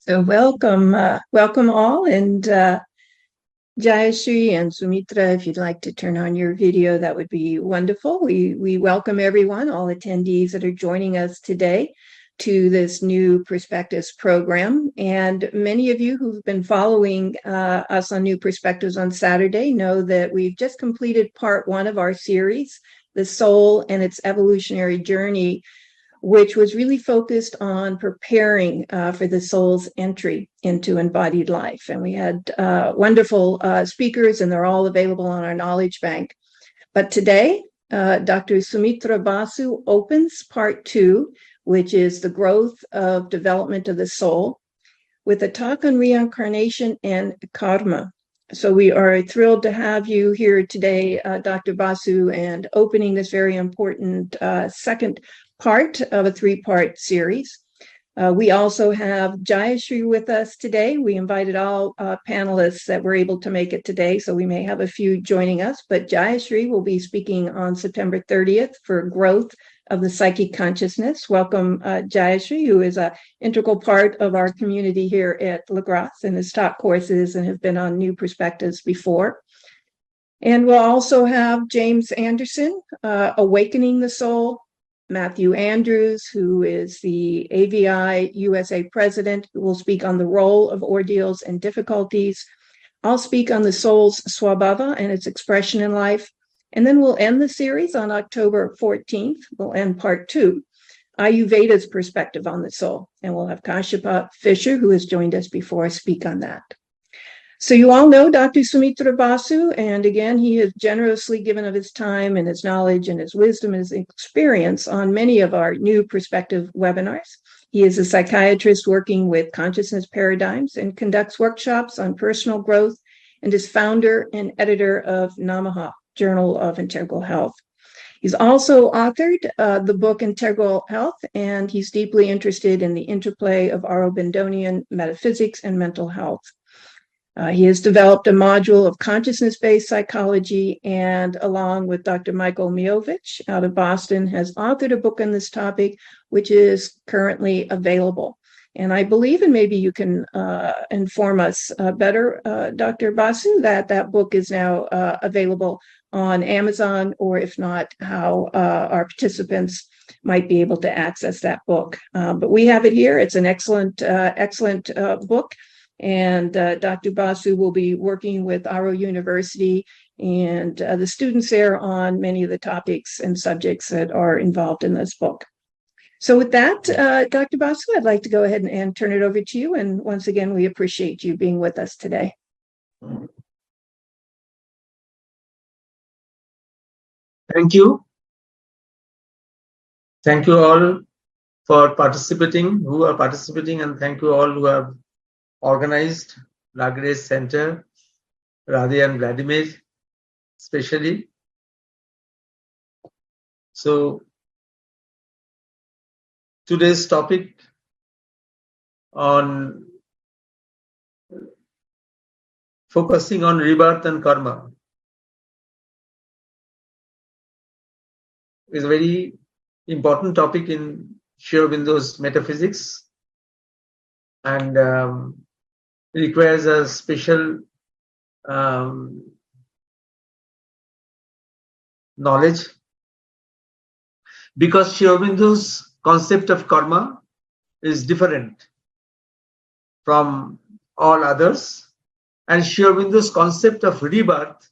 So welcome all, and Jayashree and Soumitra, if you'd like to turn on your video, that would be wonderful. We welcome everyone, all attendees that are joining us today to this New Perspectives program. And many of you who've been following us on New Perspectives on Saturday know that we've just completed part 1 of our series, The Soul and Its Evolutionary Journey, which was really focused on preparing for the soul's entry into embodied life. And we had wonderful speakers, and they're all available on our knowledge bank. But today, Dr. Soumitra Basu opens part 2, which is the growth of development of the soul, with a talk on reincarnation and karma. So we are thrilled to have you here today, Dr. Basu, and opening this very important second part of a 3-part series. We also have Jayashree with us today. We invited all panelists that were able to make it today, so we may have a few joining us, but Jayashree will be speaking on September 30th for growth of the psychic consciousness. Welcome, Jayashree, who is an integral part of our community here at LaGrasse and has taught courses and has been on New Perspectives before. And we'll also have James Anderson, Awakening the Soul, Matthew Andrews, who is the AVI USA president, who will speak on the role of ordeals and difficulties. I'll speak on the soul's swabhava and its expression in life. And then we'll end the series on October 14th. We'll end part 2, Ayurveda's perspective on the soul. And we'll have Kashyapa Fisher, who has joined us before, speak on that. So you all know Dr. Soumitra Basu, and again, he has generously given of his time and his knowledge and his wisdom and his experience on many of our New Perspective webinars. He is a psychiatrist working with consciousness paradigms and conducts workshops on personal growth, and is founder and editor of Namaha, Journal of Integral Health. He's also authored the book Integral Health, and he's deeply interested in the interplay of Aurobindonian metaphysics and mental health. He has developed a module of consciousness-based psychology, and along with Dr. Michael Miovich out of Boston, has authored a book on this topic, which is currently available. And I believe, and maybe you can inform us better, Dr. Basu, that that book is now available on Amazon, or if not, how our participants might be able to access that book. But we have it here. It's an excellent book. And Dr. Basu will be working with Auro University and the students there on many of the topics and subjects that are involved in this book. So with that, Dr. Basu, I'd like to go ahead and turn it over to you. And once again, we appreciate you being with us today. Thank you. Thank you all for participating, who are participating, and thank you all who have organized LaGrasse Center, Radhe and Vladimir, especially. So today's topic on focusing on rebirth and karma is a very important topic in Sri Aurobindo's metaphysics, and requires a special knowledge, because Sri Aurobindo's concept of karma is different from all others, and Sri Aurobindo's concept of rebirth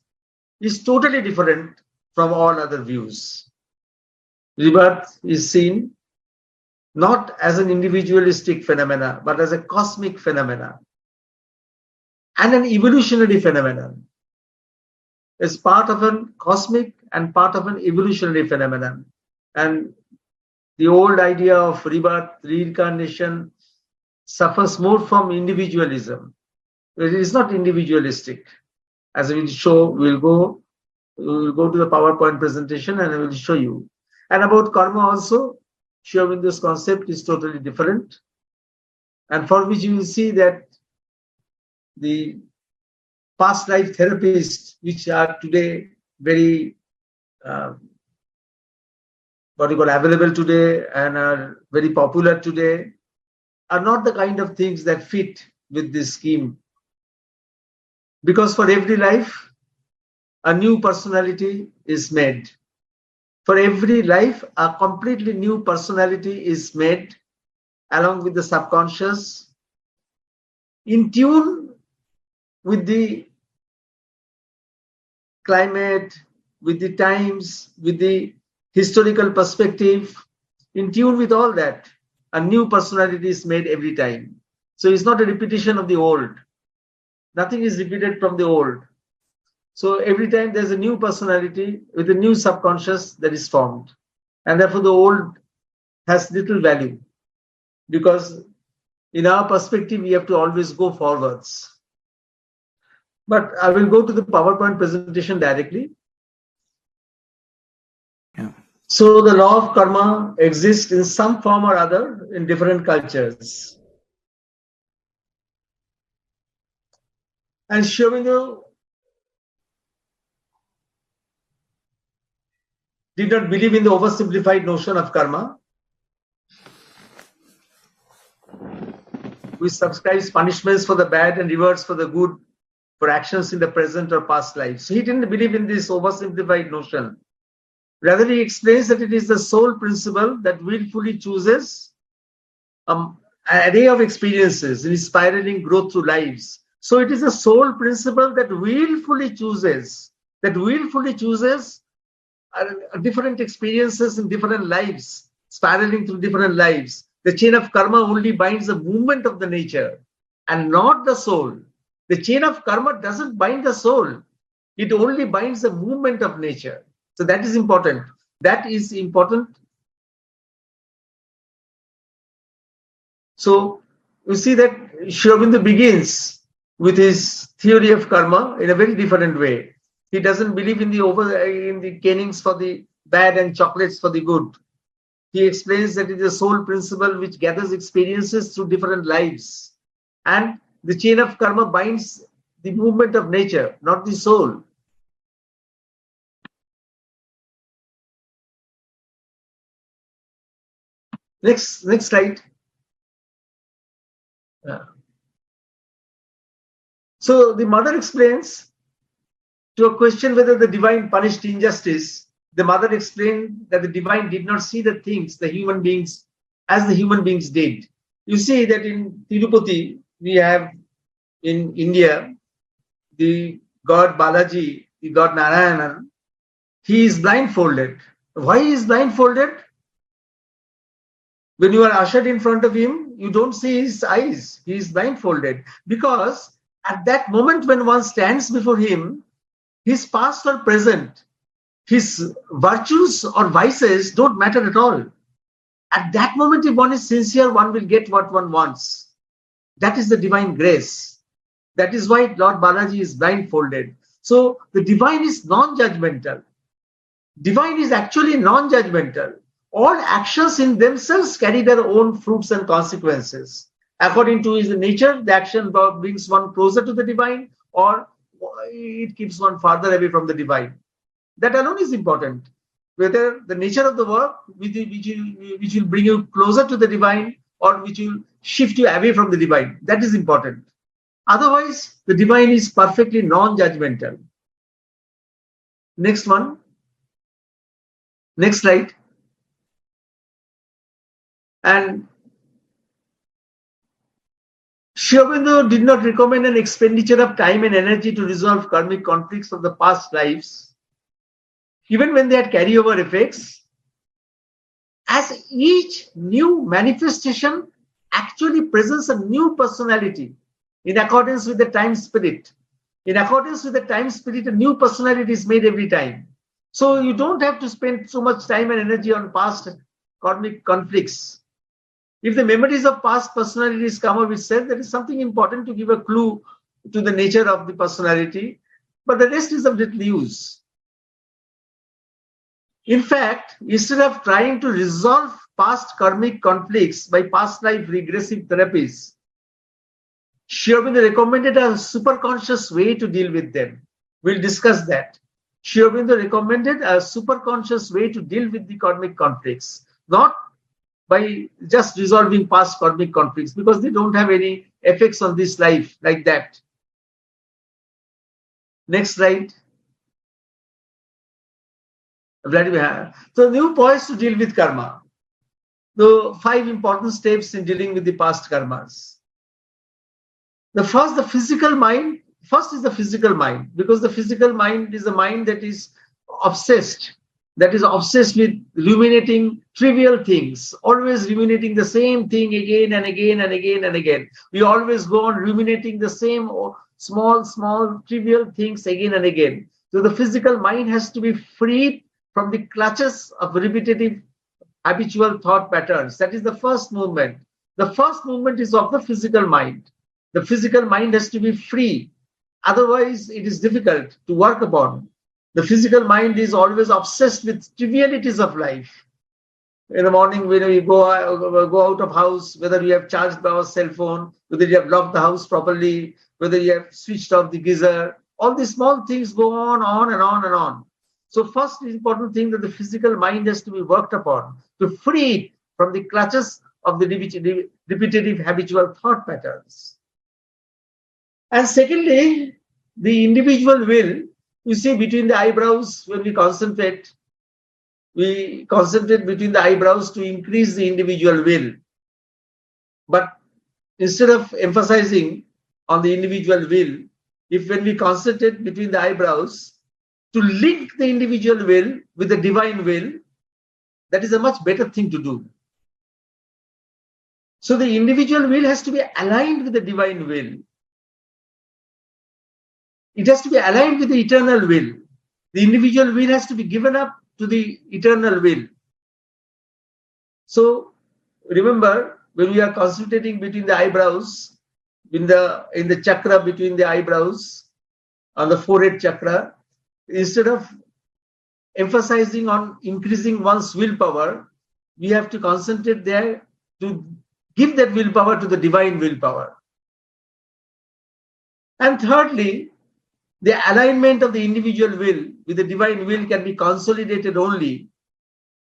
is totally different from all other views. Rebirth is seen not as an individualistic phenomena, but as a cosmic phenomena and an evolutionary phenomenon. It's part of a cosmic and part of an evolutionary phenomenon. And the old idea of rebirth, reincarnation, suffers more from individualism. It is not individualistic. As we will show, we will go to the PowerPoint presentation and I will show you. And about karma also, Sri Aurobindo's concept is totally different, and for which you will see that the past life therapists, which are today very available today and are very popular today, are not the kind of things that fit with this scheme. Because for every life, a new personality is made. For every life, a completely new personality is made along with the subconscious, in tune with the climate, with the times, with the historical perspective, in tune with all that. A new personality is made every time. So it's not a repetition of the old. Nothing is repeated from the old. So every time there's a new personality with a new subconscious that is formed. And therefore the old has little value. Because in our perspective, we have to always go forwards. But I will go to the PowerPoint presentation directly. Yeah. So the law of karma exists in some form or other in different cultures. And Sri Aurobindo did not believe in the oversimplified notion of karma, which subscribes punishments for the bad and rewards for the good for actions in the present or past life. So he didn't believe in this oversimplified notion. Rather, he explains that it is the sole principle that willfully chooses an array of experiences in spiraling growth through lives. So it is the sole principle that willfully chooses different experiences in different lives, spiraling through different lives. The chain of karma only binds the movement of the nature and not the soul. The chain of karma doesn't bind the soul. It only binds the movement of nature. So that is important. That is important. So you see that Sri Aurobindo begins with his theory of karma in a very different way. He doesn't believe in the canings for the bad and chocolates for the good. He explains that it is a sole principle which gathers experiences through different lives. And the chain of karma binds the movement of nature, not the soul. Next slide. So the mother explains to a question whether the divine punished injustice. The mother explained that the divine did not see the things, the human beings, as the human beings did. You see that in Tirupati, we have in India, the god Balaji, the god Narayana, he is blindfolded. Why he is blindfolded? When you are ushered in front of him, you don't see his eyes. He is blindfolded. Because at that moment when one stands before him, his past or present, his virtues or vices don't matter at all. At that moment, if one is sincere, one will get what one wants. That is the divine grace. That is why Lord Balaji is blindfolded. So the divine is non-judgmental. Divine is actually non-judgmental. All actions in themselves carry their own fruits and consequences. According to his nature, the action brings one closer to the divine or it keeps one farther away from the divine. That alone is important. Whether the nature of the work which will bring you closer to the divine or which will shift you away from the divine, that is important. Otherwise, the divine is perfectly non-judgmental. Next one. Next slide. And Sri Aurobindo did not recommend an expenditure of time and energy to resolve karmic conflicts of the past lives, even when they had carryover effects, as each new manifestation actually presents a new personality in accordance with the time spirit. In accordance with the time spirit, a new personality is made every time. So you don't have to spend so much time and energy on past karmic conflicts. If the memories of past personalities come up, it says there is something important to give a clue to the nature of the personality, but the rest is of little use. In fact, instead of trying to resolve past karmic conflicts by past life regressive therapies, Sri Aurobindo recommended a superconscious way to deal with them. We'll discuss that. Sri Aurobindo recommended a superconscious way to deal with the karmic conflicts, not by just resolving past karmic conflicts, because they don't have any effects on this life like that. Next slide. Vladimir. So new points to deal with karma. The 5 important steps in dealing with the past karmas. The first, the physical mind. First is the physical mind, because the physical mind is a mind that is obsessed with ruminating trivial things, always ruminating the same thing again and again and again and again. We always go on ruminating the same small trivial things again and again. So the physical mind has to be freed from the clutches of repetitive habitual thought patterns. That is the first movement. The first movement is of the physical mind. The physical mind has to be free. Otherwise, it is difficult to work upon. The physical mind is always obsessed with trivialities of life. In the morning, when we go out of house, whether we have charged our cell phone, whether you have locked the house properly, whether you have switched off the geyser, all these small things go on and on and on. So first important thing, that the physical mind has to be worked upon to free it from the clutches of the repetitive habitual thought patterns. And secondly, the individual will, you see, between the eyebrows, when we concentrate between the eyebrows to increase the individual will. But instead of emphasizing on the individual will, when we concentrate between the eyebrows to link the individual will with the divine will, that is a much better thing to do. So the individual will has to be aligned with the divine will. It has to be aligned with the eternal will. The individual will has to be given up to the eternal will. So remember, when we are concentrating between the eyebrows, in the chakra between the eyebrows, on the forehead chakra, instead of emphasizing on increasing one's willpower, we have to concentrate there to give that willpower to the divine willpower. And thirdly, the alignment of the individual will with the divine will can be consolidated only.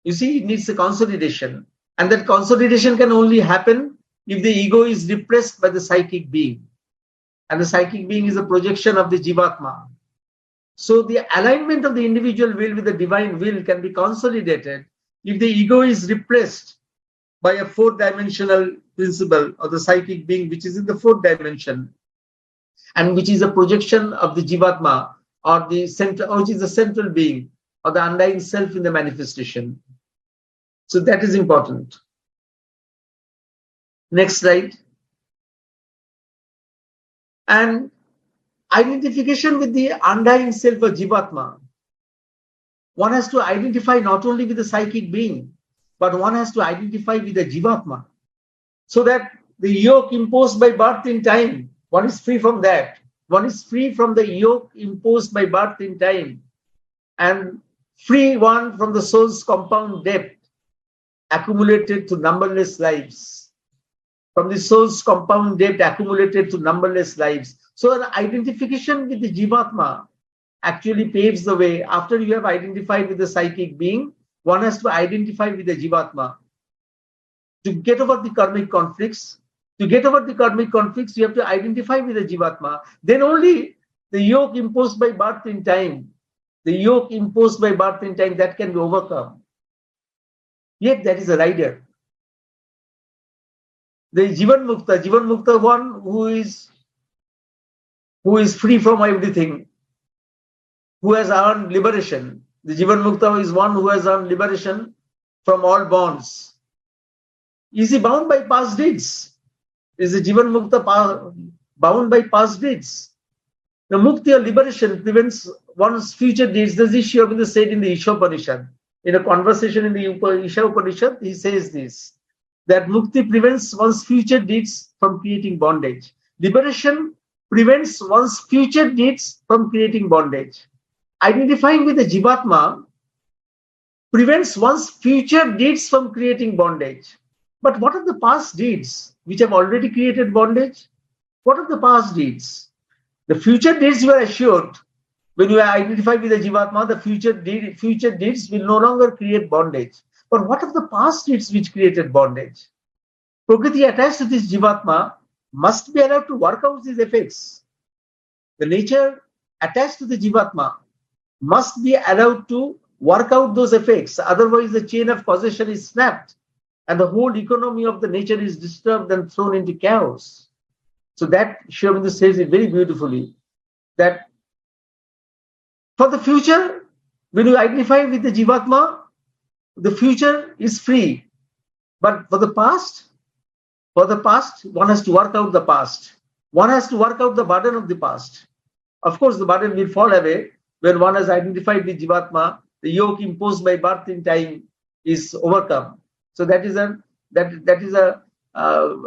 You see, it needs a consolidation. And that consolidation can only happen if the ego is repressed by the psychic being. And the psychic being is a projection of the Jivatma. So the alignment of the individual will with the divine will can be consolidated if the ego is repressed by a 4th-dimensional principle of the psychic being, which is in the 4th dimension, and which is a projection of the Jivatma, or the central, which is the central being, or the undying self in the manifestation. So that is important. Next slide. And identification with the undying self or Jivatma. One has to identify not only with the psychic being, but one has to identify with the Jivatma. So that the yoke imposed by birth in time, one is free from that. One is free from the yoke imposed by birth in time, and free one from the soul's compound debt accumulated to numberless lives. From the soul's compound debt accumulated to numberless lives. So an identification with the Jivatma actually paves the way. After you have identified with the psychic being, one has to identify with the Jivatma. To get over the karmic conflicts, you have to identify with the Jivatma. Then only the yoke imposed by birth in time, that can be overcome. Yet that is a rider. The Jivan Mukta, one who is free from everything, who has earned liberation. The Jivan Mukta is one who has earned liberation from all bonds. Is he bound by past deeds? Is the Jivan Mukta bound by past deeds? The Mukti or liberation prevents one's future deeds. This is Sri Aurobindo said in the Isha Upanishad. In a conversation in the Isha Upanishad, he says this, that Mukti prevents one's future deeds from creating bondage. Liberation prevents one's future deeds from creating bondage. Identifying with the Jivatma prevents one's future deeds from creating bondage. But what are the past deeds which have already created bondage? What are the past deeds? The future deeds you are assured, when you are identified with the Jivatma, the future deeds will no longer create bondage. But what of the past states which created bondage? Prakriti attached to this Jivatma must be allowed to work out these effects. The nature attached to the Jivatma must be allowed to work out those effects. Otherwise, the chain of causation is snapped and the whole economy of the nature is disturbed and thrown into chaos. So that Sri Aurobindo says it very beautifully, that for the future, when you identify with the Jivatma, the future is free. But for the past, one has to work out the past. One has to work out the burden of the past. Of course, the burden will fall away when one has identified with Jivatma. The yoke imposed by birth in time is overcome. So that is a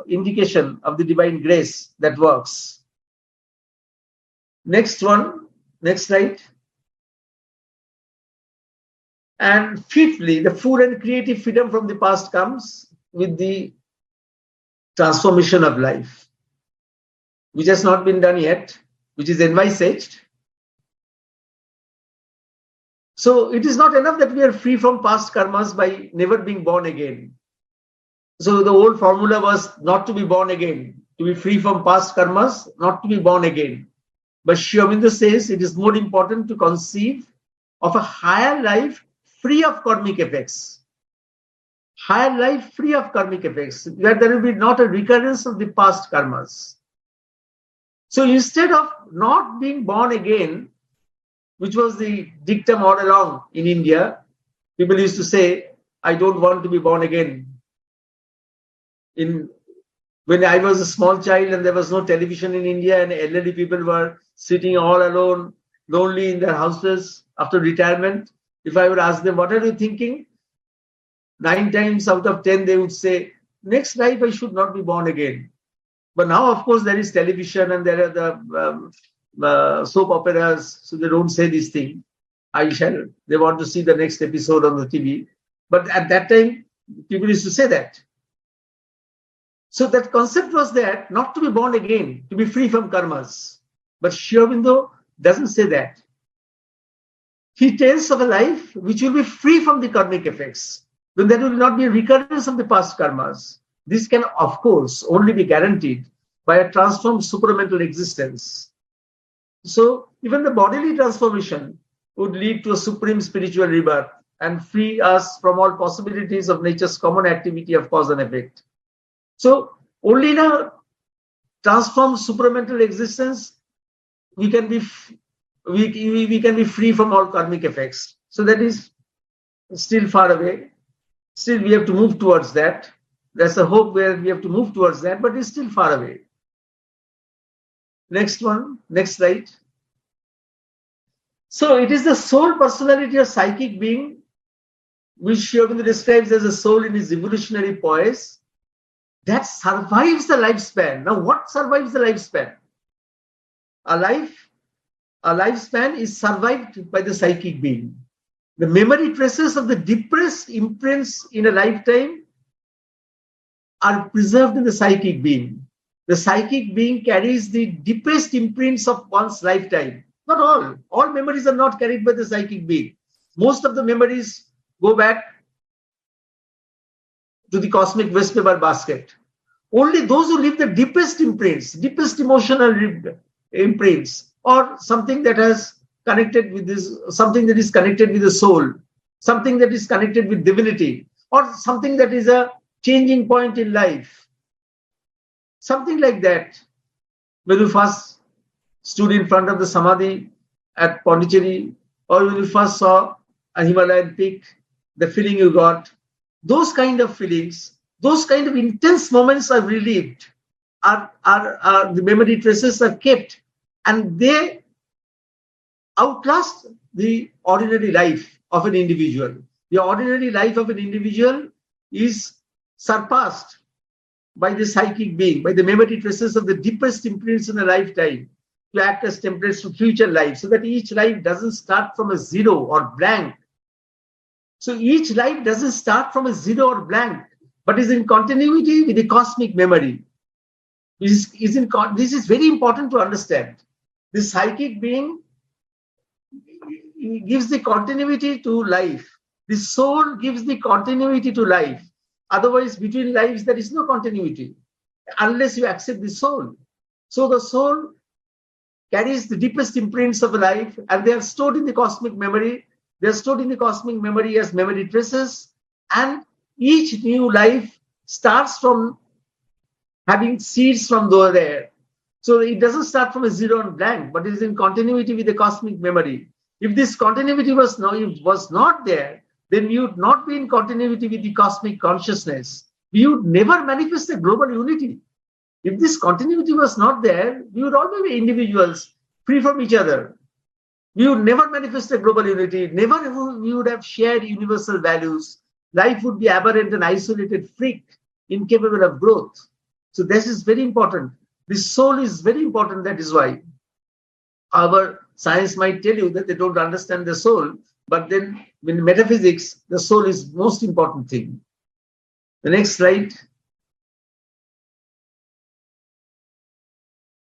indication of the divine grace that works. Next one, next slide. And fifthly, the full and creative freedom from the past comes with the transformation of life, which has not been done yet, which is envisaged. So it is not enough that we are free from past karmas by never being born again. So the old formula was not to be born again, to be free from past karmas, not to be born again. But Sri Aurobindo says it is more important to conceive of a higher life free of karmic effects. Higher life free of karmic effects, where there will be not a recurrence of the past karmas. So instead of not being born again, which was the dictum all along in India, people used to say, I don't want to be born again. When I was a small child and there was no television in India and elderly people were sitting all alone, lonely in their houses after retirement, if I would ask them, what are you thinking? 9 times out of 10, they would say, next life I should not be born again. But now, of course, there is television and there are the soap operas, so they don't say this thing. They want to see the next episode on the TV. But at that time, people used to say that. So that concept was there, not to be born again, to be free from karmas. But Sri Aurobindo doesn't say that. He tells of a life which will be free from the karmic effects, when there will not be a recurrence of the past karmas. This can, of course, only be guaranteed by a transformed supramental existence. So even the bodily transformation would lead to a supreme spiritual rebirth and free us from all possibilities of nature's common activity of cause and effect. So only in a transformed supramental existence we can be free from all karmic effects. So that is still far away. Still we have to move towards that. There's a hope where we have to move towards that, but it's still far away. Next one, next slide. So it is the soul personality or psychic being, which Sri Aurobindo describes as a soul in his evolutionary poise, that survives the lifespan. Now, what survives the lifespan? A lifespan is survived by the psychic being. The memory traces of the depressed imprints in a lifetime are preserved in the psychic being. The psychic being carries the depressed imprints of one's lifetime. Not all. All memories are not carried by the psychic being. Most of the memories go back to the cosmic waste paper basket. Only those who leave the deepest imprints, deepest emotional imprints, or something that has connected with this, something that is connected with the soul, something that is connected with divinity, or something that is a changing point in life. Something like that. When you first stood in front of the Samadhi at Pondicherry, or when you first saw a Himalayan peak, the feeling you got, those kind of feelings, those kind of intense moments are relived, the memory traces are kept, and they outlast the ordinary life of an individual. The ordinary life of an individual is surpassed by the psychic being, by the memory traces of the deepest imprints in a lifetime, to act as templates to future life, so that each life doesn't start from a zero or blank. So each life doesn't start from a zero or blank, but is in continuity with the cosmic memory. This is very important to understand. The psychic being gives the continuity to life. The soul gives the continuity to life. Otherwise, between lives, there is no continuity unless you accept the soul. So the soul carries the deepest imprints of life, and they are stored in the cosmic memory. They are stored in the cosmic memory as memory traces, and each new life starts from having seeds from there. So it doesn't start from a zero and blank, but it is in continuity with the cosmic memory. If this continuity was not there, then we would not be in continuity with the cosmic consciousness. We would never manifest a global unity. If this continuity was not there, we would always be individuals, free from each other. We would never manifest a global unity. Never we would have shared universal values. Life would be aberrant and isolated freak, incapable of growth. So this is very important. The soul is very important. That is why. However, science might tell you that they don't understand the soul, but then in metaphysics, the soul is most important thing. The next slide.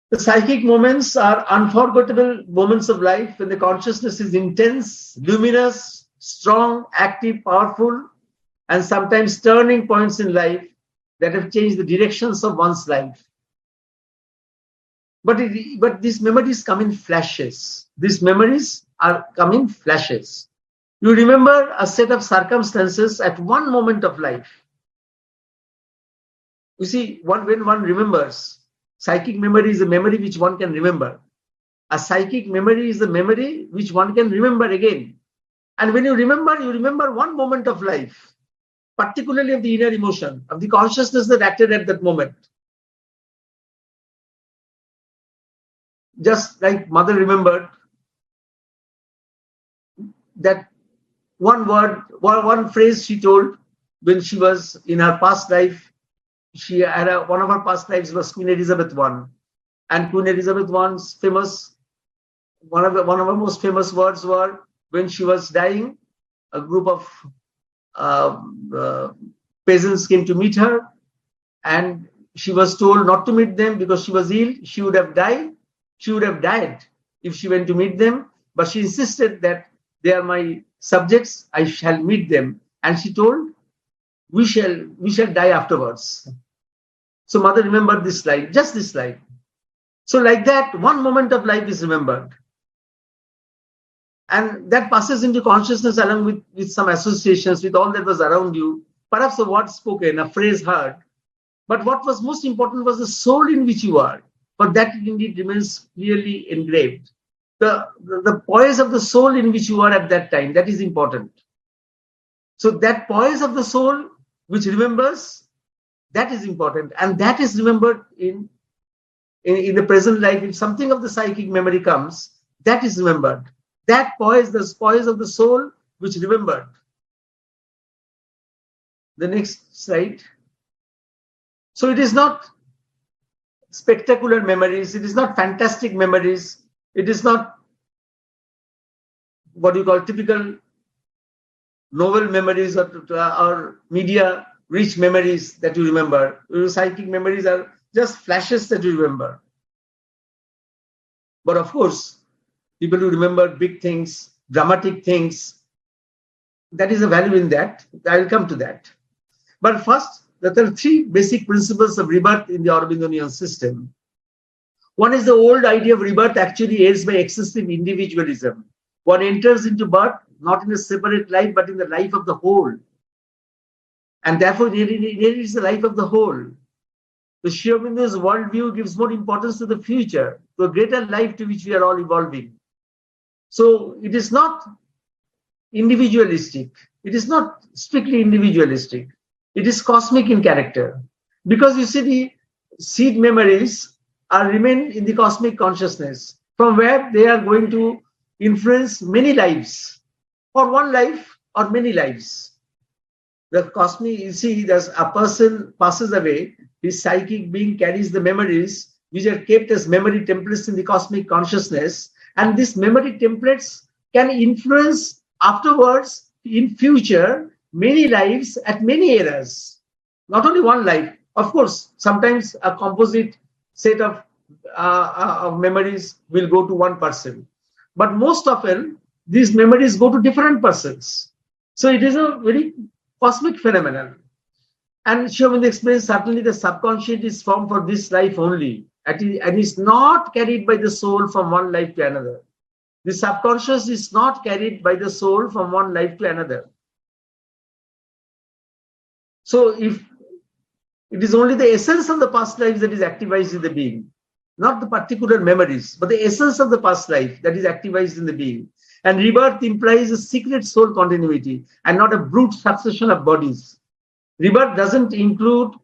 The psychic moments are unforgettable moments of life when the consciousness is intense, luminous, strong, active, powerful, and sometimes turning points in life that have changed the directions of one's life. But these memories come in flashes. These memories are come in flashes. You remember a set of circumstances at one moment of life. You see, when one remembers, psychic memory is a memory which one can remember. A psychic memory is a memory which one can remember again. And when you remember one moment of life, particularly of the inner emotion, of the consciousness that acted at that moment. Just like mother remembered that one word, one phrase she told when she was in her past life. She had one of her past lives was Queen Elizabeth I, and Queen Elizabeth I's famous one of her most famous words were when she was dying. A group of peasants came to meet her, and she was told not to meet them because she was ill. She would have died. She would have died if she went to meet them. But she insisted that they are my subjects. I shall meet them, and she told, "We shall die afterwards." So mother remembered this slide, just this slide. So like that, one moment of life is remembered. And that passes into consciousness along with some associations with all that was around you. Perhaps a word spoken, a phrase heard. But what was most important was the soul in which you are. For that it indeed remains clearly engraved. The poise of the soul in which you are at that time, that is important. So that poise of the soul which remembers, that is important, and that is remembered in the present life. If something of the psychic memory comes, that is remembered. That poise, the poise of the soul, which remembered. The next slide. So it is not spectacular memories. It is not fantastic memories. It is not what you call typical novel memories or media rich memories that you remember. Your psychic memories are just flashes that you remember. But of course, people who remember big things, dramatic things, that is a value in that. I will come to that. But first, there are three basic principles of rebirth in the Aurobindonian system. One is the old idea of rebirth actually aids by excessive individualism. One enters into birth not in a separate life, but in the life of the whole. And therefore, it is the life of the whole. The Sri Aurobindo's worldview gives more importance to the future, to a greater life to which we are all evolving. So it is not individualistic. It is not strictly individualistic. It is cosmic in character. Because you see, the seed memories remain in the cosmic consciousness, from where they are going to influence many lives, or one life, or many lives. The cosmic, you see, as a person passes away, his psychic being carries the memories which are kept as memory templates in the cosmic consciousness, and these memory templates can influence afterwards in future many lives at many eras, not only one life. Of course, sometimes a composite set of memories will go to one person, but most often these memories go to different persons. So it is a very cosmic phenomenon. And Shivam explains certainly the subconscious is formed for this life only, and is not carried by the soul from one life to another. The subconscious is not carried by the soul from one life to another. So if it is only the essence of the past lives that is activized in the being, not the particular memories, but the essence of the past life that is activized in the being. And rebirth implies a secret soul continuity and not a brute succession of bodies. Rebirth doesn't include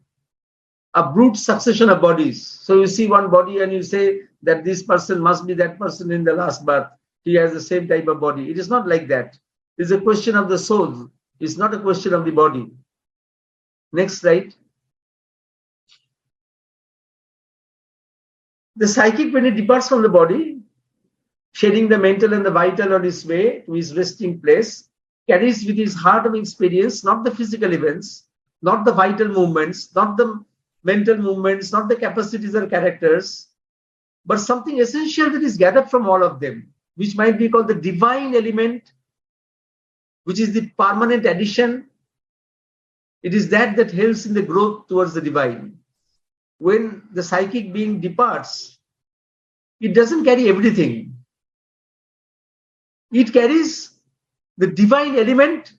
a brute succession of bodies. So you see one body and you say that this person must be that person in the last birth. He has the same type of body. It is not like that. It's a question of the soul. It's not a question of the body. Next slide. The psychic, when it departs from the body, shedding the mental and the vital on his way to his resting place, carries with his heart of experience not the physical events, not the vital movements, not the mental movements, not the capacities or characters, but something essential that is gathered from all of them, which might be called the divine element, which is the permanent addition. It is that helps in the growth towards the divine. When the psychic being departs, it doesn't carry everything. It carries the divine element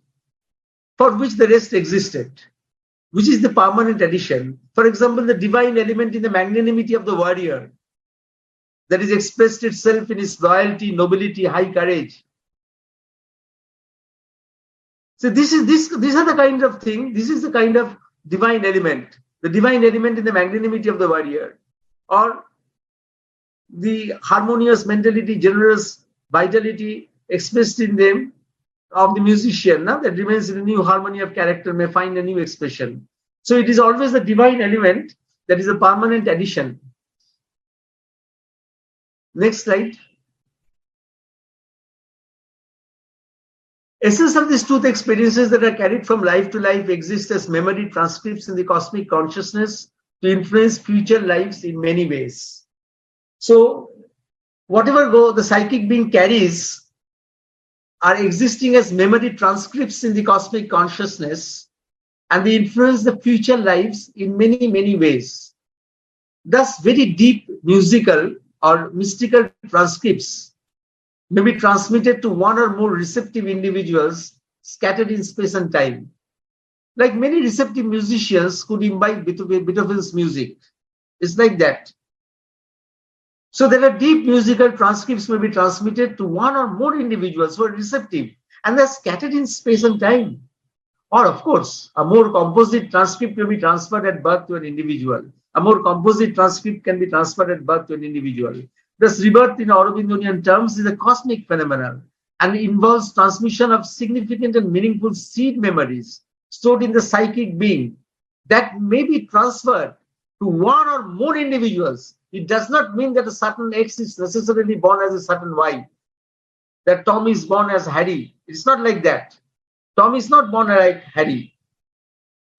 for which the rest existed, which is the permanent addition. For example, the divine element in the magnanimity of the warrior that is expressed itself in his loyalty, nobility, high courage. So these are the kind of thing. This is the kind of divine element. The divine element in the magnanimity of the warrior, or the harmonious mentality, generous vitality expressed in them of the musician, that remains in a new harmony of character, may find a new expression. So it is always the divine element that is a permanent addition. Next slide. Essence of these truth experiences that are carried from life to life exist as memory transcripts in the cosmic consciousness to influence future lives in many ways. So whatever the psychic being carries are existing as memory transcripts in the cosmic consciousness, and they influence the future lives in many, many ways. Thus, very deep musical or mystical transcripts may be transmitted to one or more receptive individuals scattered in space and time. Like many receptive musicians could imbibe Beethoven's music. It's like that. So there are deep musical transcripts may be transmitted to one or more individuals who are receptive, and they're scattered in space and time. Or of course, a more composite transcript may be transferred at birth to an individual. A more composite transcript can be transferred at birth to an individual. Thus, rebirth in Aurobindonian terms is a cosmic phenomenon and involves transmission of significant and meaningful seed memories stored in the psychic being that may be transferred to one or more individuals. It does not mean that a certain X is necessarily born as a certain Y, that Tom is born as Harry. It's not like that. Tom is not born like Harry.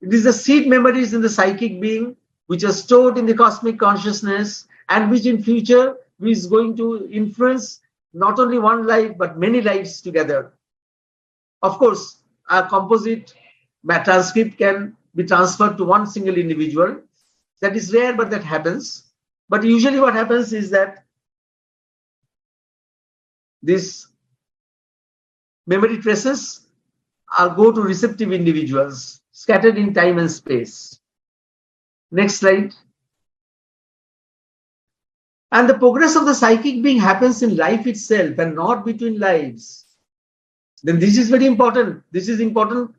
It is the seed memories in the psychic being which are stored in the cosmic consciousness and which in future is going to influence not only one life but many lives together. Of course, a composite transcript can be transferred to one single individual. That is rare, but that happens. But usually what happens is that these memory traces go to receptive individuals scattered in time and space. Next slide. And the progress of the psychic being happens in life itself and not between lives. Then this is very important. This is important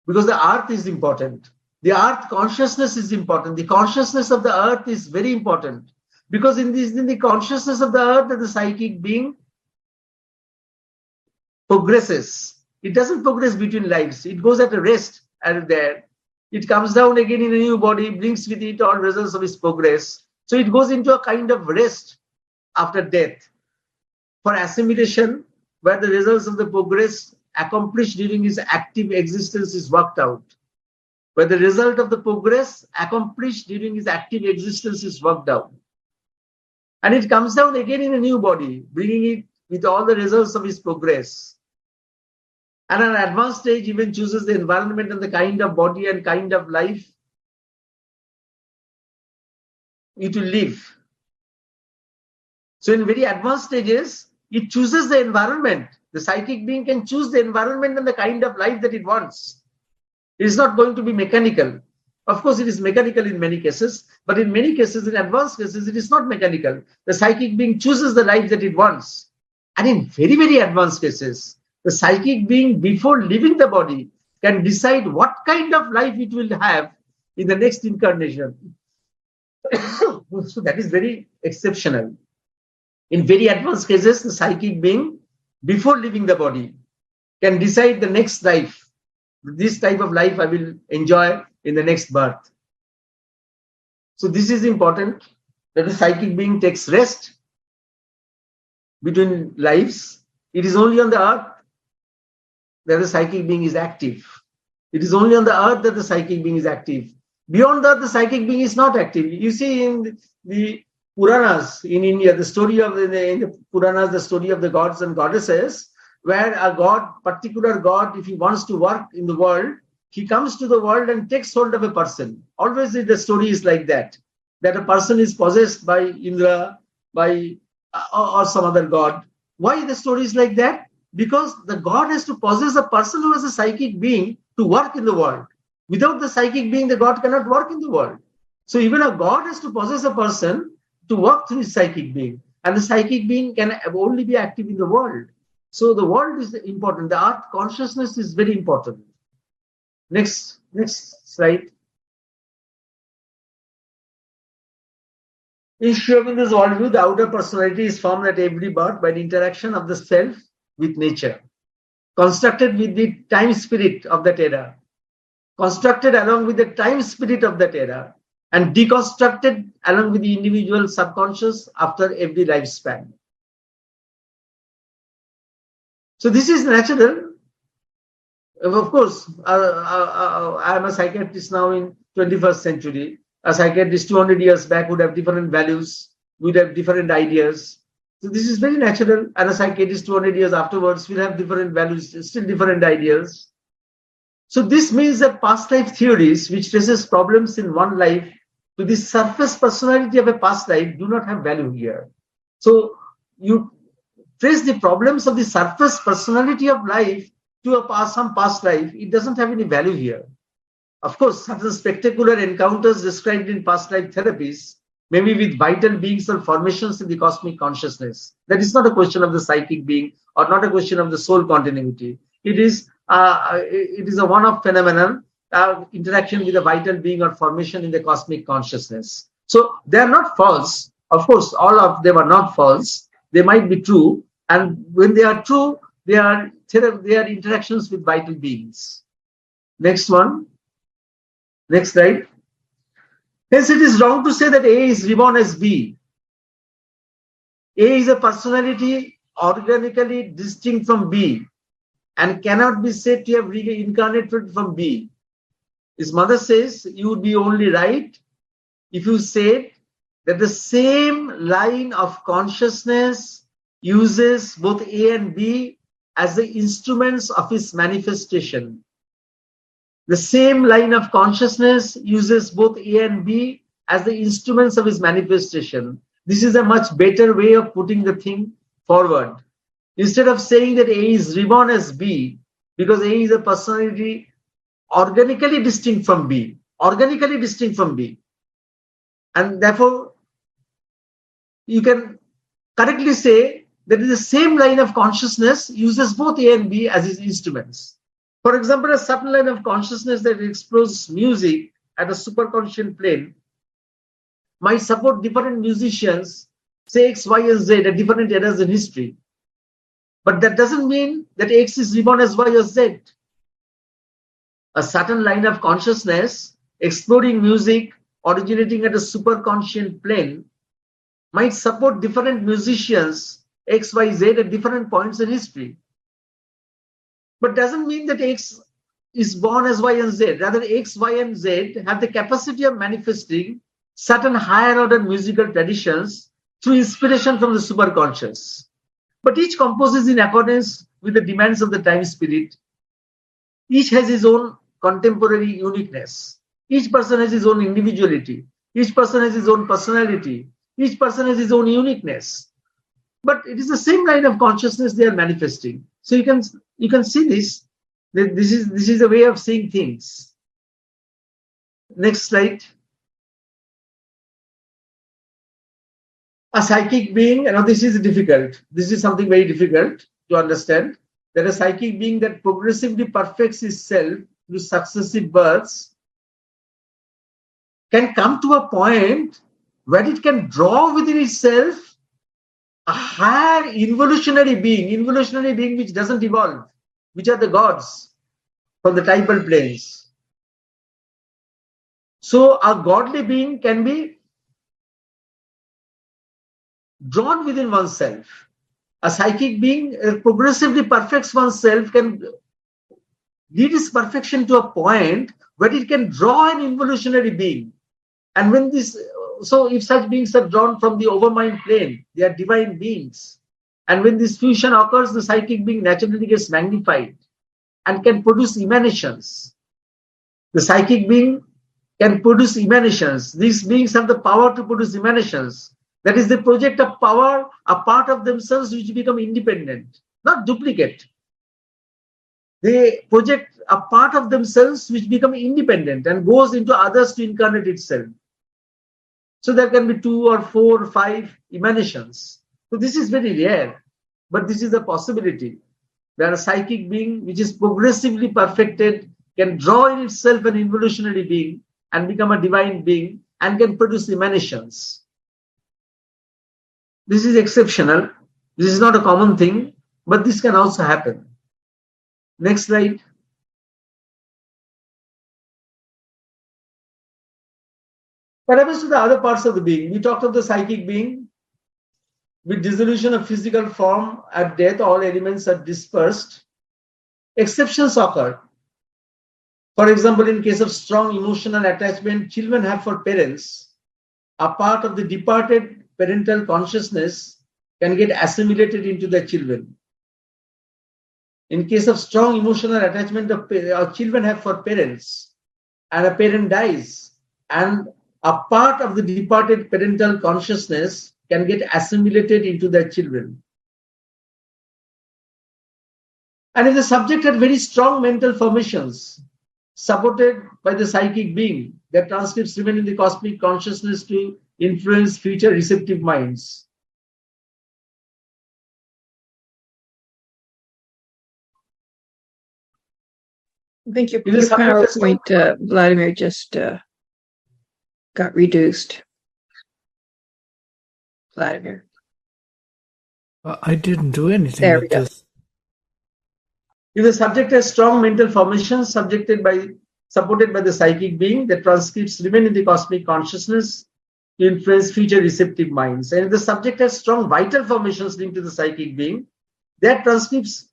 because the earth is important. The earth consciousness is important. The consciousness of the earth is very important because in the consciousness of the earth that the psychic being progresses. It doesn't progress between lives. It goes at a rest and there. It comes down again in a new body, brings with it all results of its progress. So it goes into a kind of rest after death for assimilation, where the results of the progress accomplished during his active existence is worked out. Where the result of the progress accomplished during his active existence is worked out. And it comes down again in a new body, bringing it with all the results of his progress. And an advanced stage even chooses the environment and the kind of body and kind of life it will live. So in very advanced stages, it chooses the environment. The psychic being can choose the environment and the kind of life that it wants. It is not going to be mechanical. Of course, it is mechanical in many cases, but in many cases, in advanced cases, it is not mechanical. The psychic being chooses the life that it wants. And in very, very advanced cases, the psychic being, before leaving the body, can decide what kind of life it will have in the next incarnation. So that is very exceptional. In very advanced cases, the psychic being, before leaving the body, can decide the next life. This type of life I will enjoy in the next birth. So this is important, that the psychic being takes rest between lives. It is only on the earth that the psychic being is active. It is only on the earth that the psychic being is active. Beyond that, the psychic being is not active. You see in the Puranas in India, the story of in the Puranas, the story of the gods and goddesses, where a god, particular god, if he wants to work in the world, he comes to the world and takes hold of a person. Always the story is like that a person is possessed by Indra, by or some other god. Why the story is like that? Because the god has to possess a person who is a psychic being to work in the world. Without the psychic being, the god cannot work in the world. So even a god has to possess a person to work through his psychic being. And the psychic being can only be active in the world. So the world is important. The earth consciousness is very important. Next slide. In Sri Aurobindo's worldview, the outer personality is formed at every birth by the interaction of the self with nature, constructed with the time spirit of that era, constructed along with the time spirit of that era, and deconstructed along with the individual subconscious after every lifespan. So this is natural. Of course, I am a psychiatrist now in 21st century. A psychiatrist 200 years back would have different values, would have different ideas. So this is very natural. And a psychiatrist 200 years afterwards will have different values, still different ideas. So this means that past life theories, which traces problems in one life to the surface personality of a past life, do not have value here. So you trace the problems of the surface personality of life to some past life, it doesn't have any value here. Of course, certain spectacular encounters described in past life therapies, maybe with vital beings or formations in the cosmic consciousness. That is not a question of the psychic being or not a question of the soul continuity. It is a one-off phenomenon, interaction with a vital being or formation in the cosmic consciousness. So they are not false. Of course, all of them are not false. They might be true. And when they are true, they are interactions with vital beings. Next one. Next slide. Hence, it is wrong to say that A is reborn as B. A is a personality organically distinct from B and cannot be said to have reincarnated from B. His mother says you would be only right if you said that the same line of consciousness uses both A and B as the instruments of his manifestation. The same line of consciousness uses both A and B as the instruments of his manifestation. This is a much better way of putting the thing forward. Instead of saying that A is reborn as B, because A is a personality organically distinct from B, and therefore you can correctly say that the same line of consciousness uses both A and B as its instruments. For example, a certain line of consciousness that explores music at a superconscious plane might support different musicians, say X, Y, and Z at different eras in history. But that doesn't mean that X is reborn as Y or Z. A certain line of consciousness exploring music originating at a superconscious plane might support different musicians, X, Y, Z at different points in history. But doesn't mean that X is born as Y and Z. Rather, X, Y, and Z have the capacity of manifesting certain higher order musical traditions through inspiration from the superconscious. But each composes in accordance with the demands of the time spirit Each has his own contemporary uniqueness. Each person has his own individuality. Each person has his own personality. Each person has his own uniqueness. But it is the same kind of consciousness they are manifesting. So you can see this. That this is a way of seeing things. Next slide. A psychic being, this is difficult. This is something very difficult to understand. That a psychic being that progressively perfects itself through successive births can come to a point where it can draw within itself a higher evolutionary being which doesn't evolve, which are the gods from the tribal planes. So a godly being can be drawn within oneself. A psychic being progressively perfects oneself, can lead its perfection to a point where it can draw an evolutionary being. And when if such beings are drawn from the overmind plane, they are divine beings. And when this fusion occurs, the psychic being naturally gets magnified and can produce emanations. The psychic being can produce emanations. These beings have the power to produce emanations. That is, they project a power, a part of themselves which become independent, not duplicate. They project a part of themselves which become independent and goes into others to incarnate itself. So there can be 2 or 4 or 5 emanations. So this is very rare, but this is a possibility. That a psychic being which is progressively perfected can draw in itself an evolutionary being and become a divine being and can produce emanations. This is exceptional. This is not a common thing, but this can also happen. Next slide. What happens to the other parts of the being? We talked of the psychic being. With dissolution of physical form at death, all elements are dispersed. Exceptions occur. For example, in case of strong emotional attachment children have for parents, a part of the departed parental consciousness can get assimilated into their children. In case of strong emotional attachment children have for parents, and a parent dies, and a part of the departed parental consciousness can get assimilated into their children. And if the subject had very strong mental formations, supported by the psychic being, their transcripts remain in the cosmic consciousness to influence future receptive minds. I think your PowerPoint, Vladimir, just got reduced. Vladimir. I didn't do anything There with we go. this. If the subject has strong mental formations supported by the psychic being, the transcripts remain in the cosmic consciousness to influence future receptive minds. And if the subject has strong vital formations linked to the psychic being, their transcripts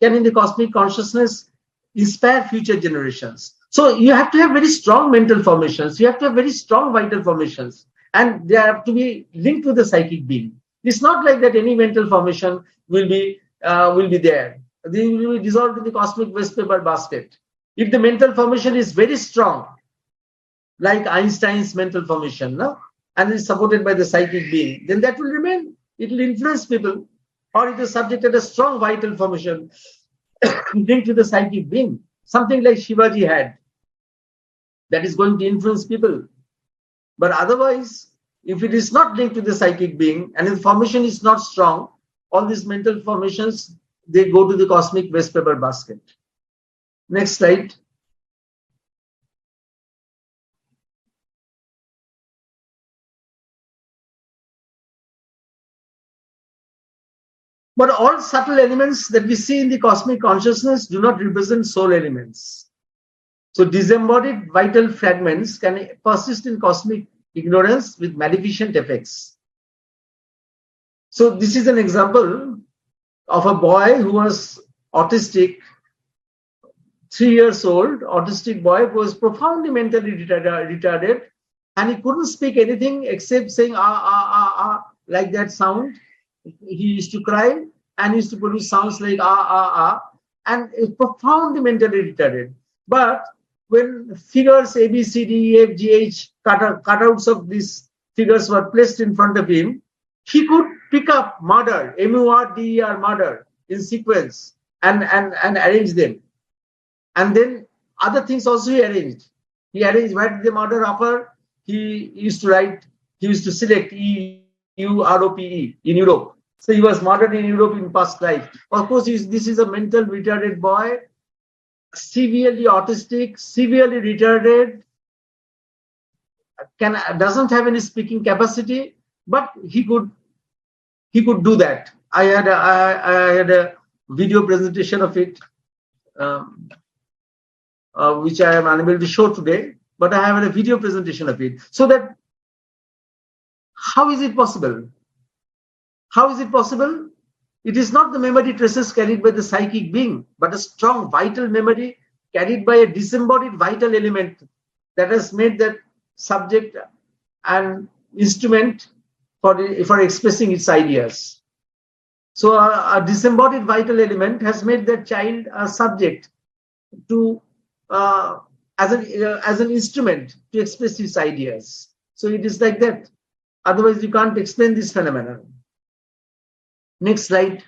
can in the cosmic consciousness inspire future generations. So you have to have very strong mental formations. You have to have very strong vital formations, and they have to be linked to the psychic being. It's not like that any mental formation will be there. They will be dissolved in the cosmic waste paper basket. If the mental formation is very strong, like Einstein's mental formation, and is supported by the psychic being, then that will remain. It will influence people. Or if the subject had a strong vital formation linked to the psychic being, something like Shivaji had, that is going to influence people. But otherwise, if it is not linked to the psychic being and the formation is not strong, all these mental formations, they go to the cosmic waste paper basket. Next slide. But all subtle elements that we see in the cosmic consciousness do not represent soul elements. So disembodied vital fragments can persist in cosmic ignorance with maleficent effects. So this is an example of a boy who was autistic, 3 years old, autistic boy who was profoundly mentally retarded, and he couldn't speak anything except saying like that sound. He used to cry and he used to produce sounds like and is profoundly mentally retarded. But when figures A, B, C, D, E, F, G, H, cutouts of these figures were placed in front of him, he could pick up murder, M-U-R-D-E-R, murder, in sequence and arrange them. And then other things also he arranged. He arranged where did the murder occur. He used to select E-U-R-O-P-E in Europe. So he was murdered in Europe in past life. Of course, this is a mental retarded boy, severely autistic, severely retarded, doesn't have any speaking capacity, but he could do that. I had a video presentation of it, which I am unable to show today, but I have a video presentation of it. So that, how is it possible? How is it possible? It is not the memory traces carried by the psychic being, but a strong vital memory carried by a disembodied vital element that has made that subject an instrument for expressing its ideas. So a disembodied vital element has made that child a subject to as an instrument to express its ideas. So it is like that. Otherwise, you can't explain this phenomenon. Next slide.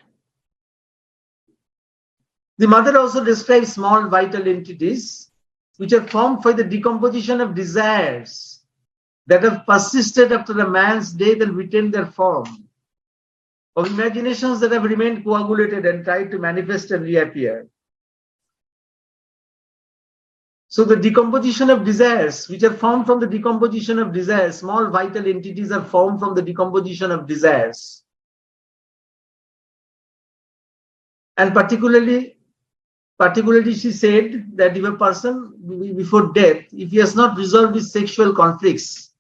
The mother also describes small vital entities which are formed by the decomposition of desires that have persisted after a man's death and retained their form, of imaginations that have remained coagulated and tried to manifest and reappear. So the decomposition of desires, which are formed from the decomposition of desires, small vital entities are formed from the decomposition of desires. And particularly she said that if a person before death, if he has not resolved his sexual conflicts,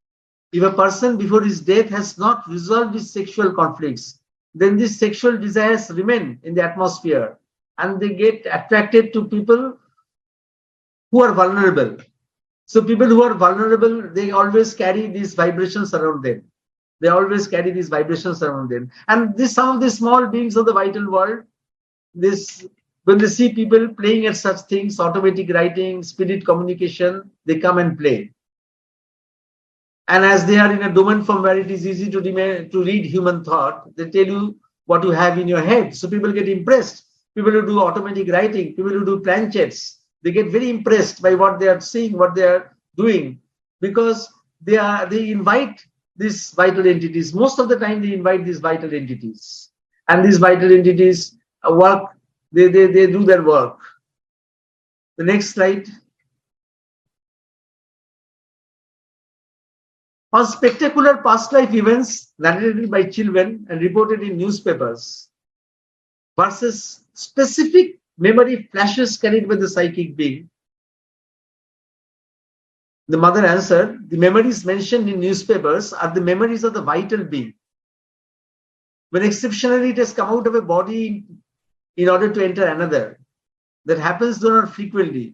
if a person before his death has not resolved his sexual conflicts, then these sexual desires remain in the atmosphere and they get attracted to people who are vulnerable. So people who are vulnerable, they always carry these vibrations around them. They always carry these vibrations around them. And some of the small beings of the vital world, when they see people playing at such things, automatic writing, spirit communication, they come and play. And as they are in a domain from where it is easy to read human thought, they tell you what you have in your head. So people get impressed. People who do automatic writing, people who do planchets, they get very impressed by what they are seeing, what they are doing, because they invite these vital entities. Most of the time they invite these vital entities. And these vital entities work, they do their work. The next slide. On spectacular past life events narrated by children and reported in newspapers versus specific memory flashes carried by the psychic being, the mother answered, the memories mentioned in newspapers are the memories of the vital being. When exceptionally it has come out of a body in order to enter another. That happens not frequently.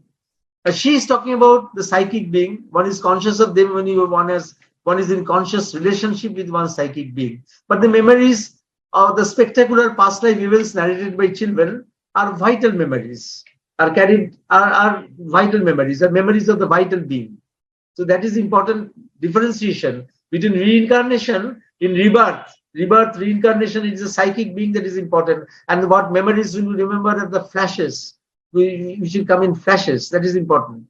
She is talking about the psychic being. One is conscious of them when one is in conscious relationship with one psychic being. But the memories of the spectacular past life events narrated by children are vital memories, are vital memories, are memories of the vital being. So that is important differentiation between reincarnation in rebirth. Reincarnation is a psychic being that is important. And what memories we will remember are the flashes. We should come in flashes. That is important.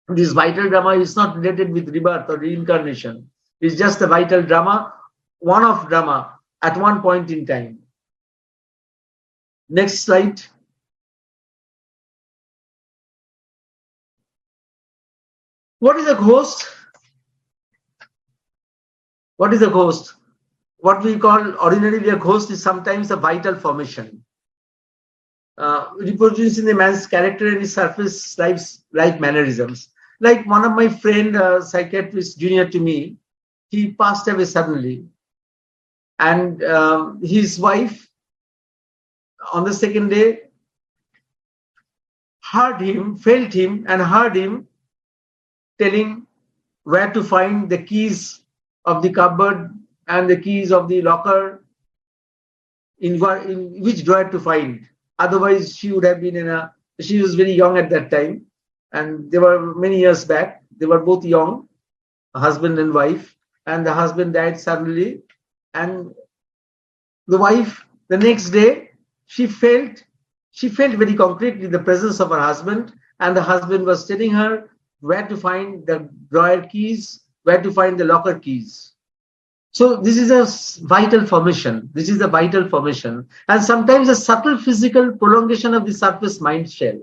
This vital drama is not related with rebirth or reincarnation. It's just a vital drama, one-off drama at one point in time. Next slide. What is a ghost? What is a ghost? What we call ordinarily a ghost is sometimes a vital formation, reproducing the man's character and his surface life mannerisms. Like one of my friend, psychiatrist junior to me, he passed away suddenly, and his wife on the second day felt him and heard him telling where to find the keys of the cupboard and the keys of the locker, in which drawer to find. Otherwise, she would have been she was very young at that time. And they were many years back. They were both young, husband and wife. And the husband died suddenly. And the wife, the next day, she felt very concretely the presence of her husband. And the husband was telling her where to find the drawer keys, where to find the locker keys. So this is a vital formation. This is a vital formation. And sometimes a subtle physical prolongation of the surface mind shell.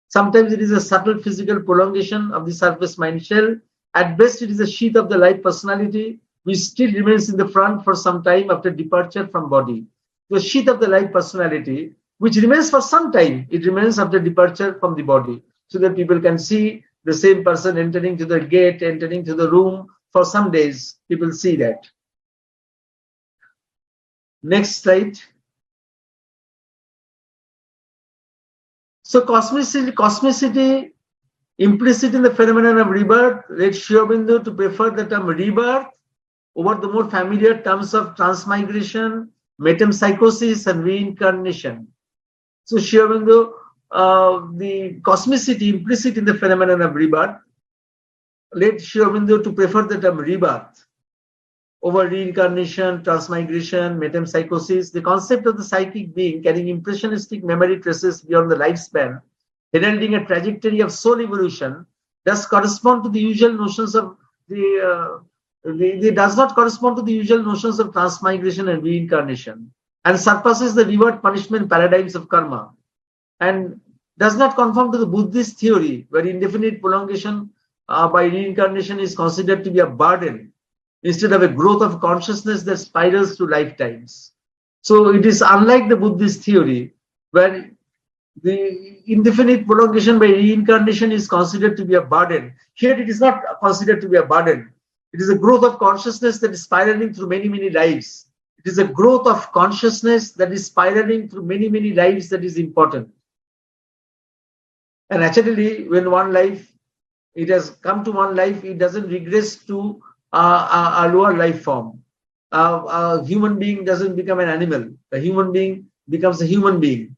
Sometimes it is a subtle physical prolongation of the surface mind shell. At best, it is a sheath of the life personality, which still remains in the front for some time after departure from body. The sheath of the life personality, which remains for some time, it remains after departure from the body. So that people can see the same person entering to the gate, entering to the room for some days. People see that. Next slide. So cosmicity implicit in the phenomenon of rebirth led Sri Aurobindo to prefer the term rebirth over the more familiar terms of transmigration, metempsychosis, and reincarnation. So Sri Aurobindo, the cosmicity implicit in the phenomenon of rebirth led Sri Aurobindo to prefer the term rebirth over reincarnation, transmigration, metempsychosis. The concept of the psychic being carrying impressionistic memory traces beyond the lifespan, heralding a trajectory of soul evolution, does correspond to the usual notions of does not correspond to the usual notions of transmigration and reincarnation, and surpasses the reward punishment paradigms of karma, and does not conform to the Buddhist theory where indefinite prolongation by reincarnation is considered to be a burden instead of a growth of consciousness that spirals through lifetimes. So it is unlike the Buddhist theory where the indefinite prolongation by reincarnation is considered to be a burden. Here it is not considered to be a burden. It is a growth of consciousness that is spiraling through many, many lives. It is a growth of consciousness that is spiraling through many, many lives that is important. And naturally, when one life, it has come to one life, it doesn't regress to a lower life form. A human being doesn't become an animal. A human being becomes a human being.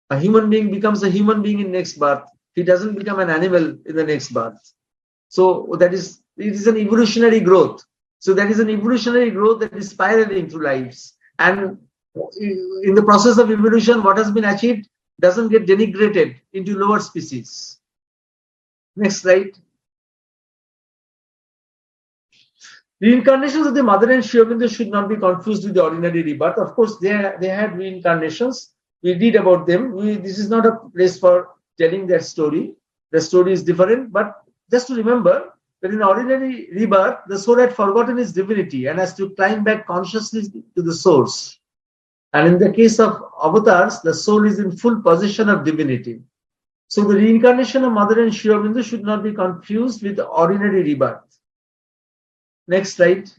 A human being becomes a human being in next birth. He doesn't become an animal in the next birth. So it is an evolutionary growth. So that is an evolutionary growth that is spiraling through lives. And in the process of evolution, what has been achieved doesn't get denigrated into lower species. Next slide. Reincarnations of the mother and Sri Aurobindo should not be confused with the ordinary rebirth. Of course, they had reincarnations. We read about them. This is not a place for telling that story. The story is different. But just to remember that in ordinary rebirth, the soul had forgotten its divinity and has to climb back consciously to the source. And in the case of avatars, the soul is in full possession of divinity. So the reincarnation of mother and Sri Aurobindo should not be confused with the ordinary rebirth. Next slide.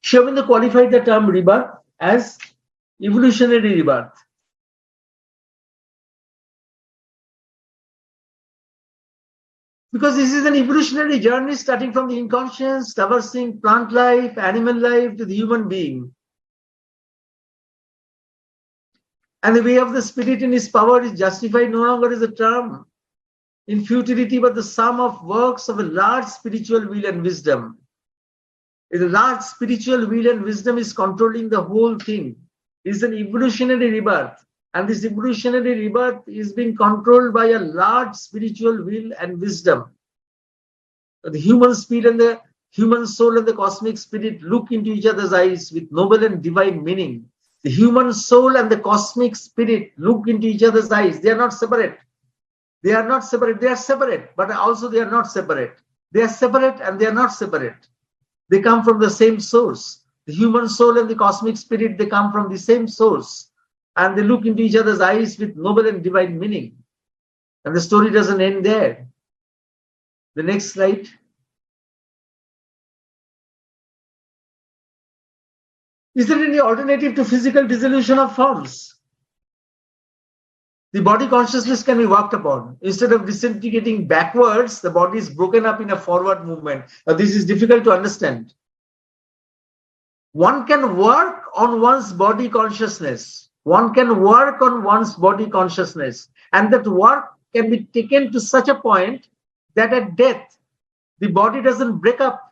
Sri Aurobindo qualified the term rebirth as evolutionary rebirth. Because this is an evolutionary journey starting from the inconscious, traversing plant life, animal life to the human being. And the way of the spirit in its power is justified no longer as a term in futility, but the sum of works of a large spiritual will and wisdom. The large spiritual will and wisdom is controlling the whole thing. It is an evolutionary rebirth. And this evolutionary rebirth is being controlled by a large spiritual will and wisdom. The human spirit and the human soul and the cosmic spirit look into each other's eyes with noble and divine meaning. The human soul and the cosmic spirit look into each other's eyes. They are not separate. They are not separate. They are separate, but also they are not separate. They are separate and they are not separate. They come from the same source. The human soul and the cosmic spirit, they come from the same source. And they look into each other's eyes with noble and divine meaning. And the story doesn't end there. The next slide. Is there any alternative to physical dissolution of forms? The body consciousness can be worked upon. Instead of disintegrating backwards, the body is broken up in a forward movement. Now, this is difficult to understand. One can work on one's body consciousness. One can work on one's body consciousness, and that work can be taken to such a point that at death, the body doesn't break up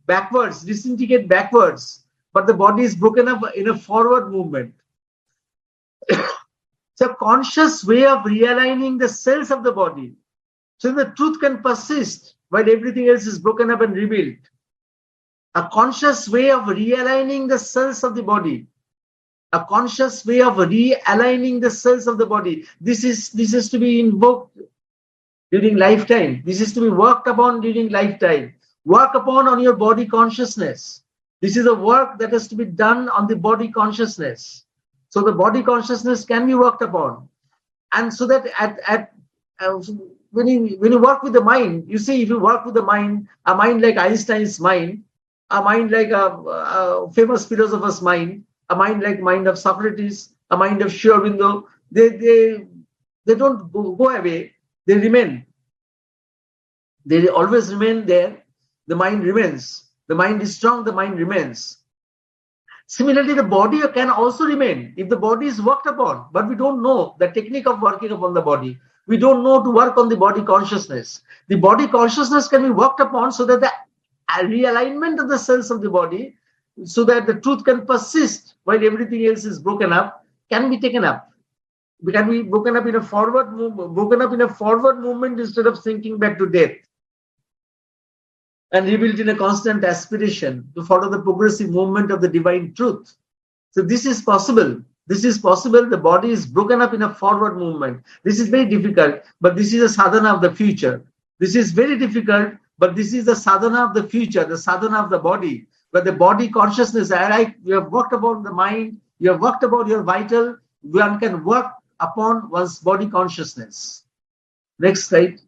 backwards, disintegrate backwards, but the body is broken up in a forward movement. It's a conscious way of realigning the cells of the body, so the truth can persist while everything else is broken up and rebuilt. A conscious way of realigning the cells of the body. A conscious way of realigning the cells of the body. This is to be invoked during lifetime. This is to be worked upon during lifetime. Work upon on your body consciousness. This is a work that has to be done on the body consciousness. So the body consciousness can be worked upon. And so that when you work with the mind, you see, if you work with the mind, a mind like Einstein's mind, a mind like a famous philosopher's mind, a mind like mind of Socrates, a mind of Sri Aurobindo, they don't go away, they remain. They always remain there. The mind remains. The mind is strong, the mind remains. Similarly, the body can also remain if the body is worked upon, but we don't know the technique of working upon the body. We don't know to work on the body consciousness. The body consciousness can be worked upon so that the realignment of the cells of the body, so that the truth can persist while everything else is broken up, can be taken up. It can be broken up in a forward movement instead of sinking back to death, and rebuilt in a constant aspiration to follow the progressive movement of the divine truth. So this is possible. This is possible. The body is broken up in a forward movement. This is very difficult, but this is a sadhana of the future. This is very difficult, but this is the sadhana of the future, the sadhana of the body, where the body consciousness, you have worked upon the mind, you have worked about your vital, one can work upon one's body consciousness. Next slide.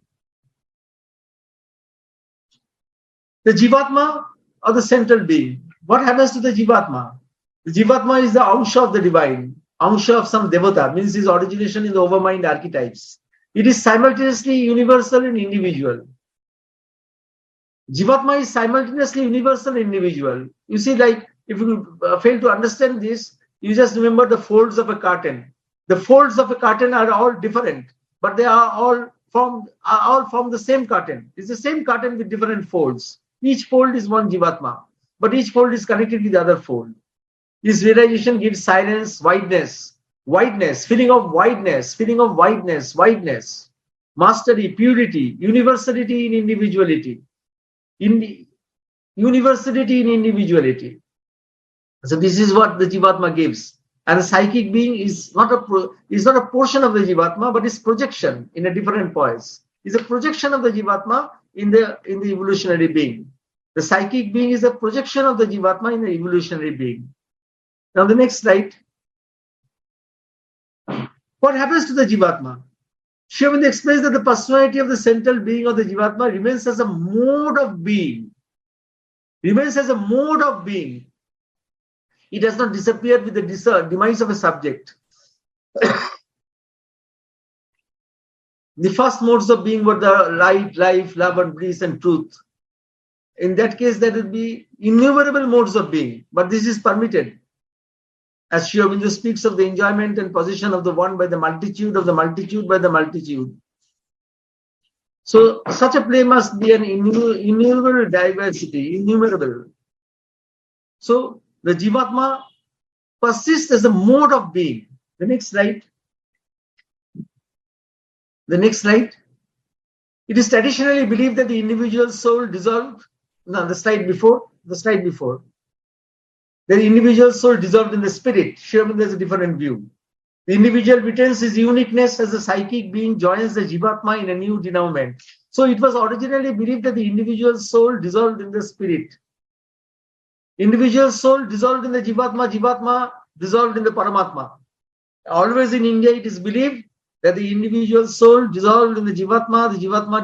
The Jivatma, or the central being. What happens to the Jivatma? The Jivatma is the Amsha of the divine, Amsha of some Devata, means his origination in the overmind archetypes. It is simultaneously universal and individual. Jivatma is simultaneously universal and individual. You see, like, if you fail to understand this, you just remember the folds of a curtain. The folds of a curtain are all different, but they are all from the same curtain. It's the same curtain with different folds. Each fold is one Jivatma, but each fold is connected with the other fold. This realization gives silence, wideness, feeling of wideness, mastery, purity, universality in individuality. Universality in individuality. So this is what the Jivatma gives. And the psychic being is not a portion of the Jivatma, but is projection in a different poise. Is a projection of the Jivatma in the evolutionary being. The psychic being is a projection of the Jivatma in the evolutionary being. Now the next slide. What happens to the Jivatma? Sri Aurobindo explains that the personality of the central being of the Jivatma remains as a mode of being. It does not disappear with the demise of a subject. The first modes of being were the light, life, love, and bliss, and truth. In that case, there will be innumerable modes of being, but this is permitted. As Sri Aurobindo speaks of the enjoyment and possession of the one by the multitude of the multitude by the multitude. So such a play must be an innumerable diversity, innumerable. So the Jivatma persists as a mode of being. The next slide. It is traditionally believed that the individual soul dissolved. No, the slide before. The individual soul dissolved in the spirit. Sri Aurobindo has a different view. The individual retains his uniqueness as a psychic being joins the Jivatma in a new denouement. So it was originally believed that the individual soul dissolved in the spirit. Individual soul dissolved in the Jivatma, Jivatma dissolved in the Paramatma. Always in India it is believed that the individual soul dissolved in the Jivatma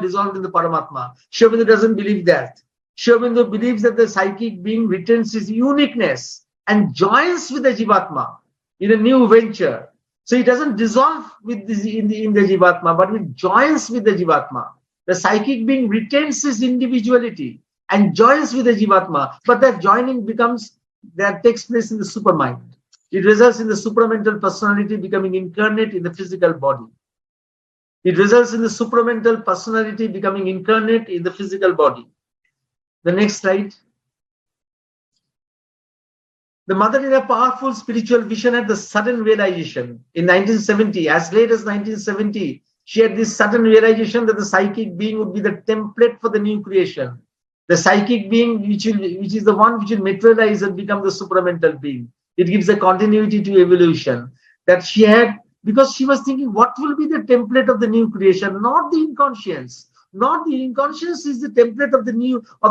dissolved in the Paramatma. Sri Aurobindo doesn't believe that. Sri Aurobindo believes that the psychic being retains his uniqueness and joins with the Jivatma in a new venture. So he doesn't dissolve with in the Jivatma, but it joins with the Jivatma. The psychic being retains his individuality and joins with the Jivatma, but that joining becomes that takes place in the supermind. It results in the supramental personality becoming incarnate in the physical body. It results in the supramental personality becoming incarnate in the physical body. The next slide. The mother, in a powerful spiritual vision, had the sudden realization in 1970, as late as 1970, she had this sudden realization that the psychic being would be the template for the new creation. The psychic being, which is the one which will materialize and become the supramental being. It gives a continuity to evolution that she had, because she was thinking, what will be the template of the new creation? Not the inconscience. Not the inconscience is the template of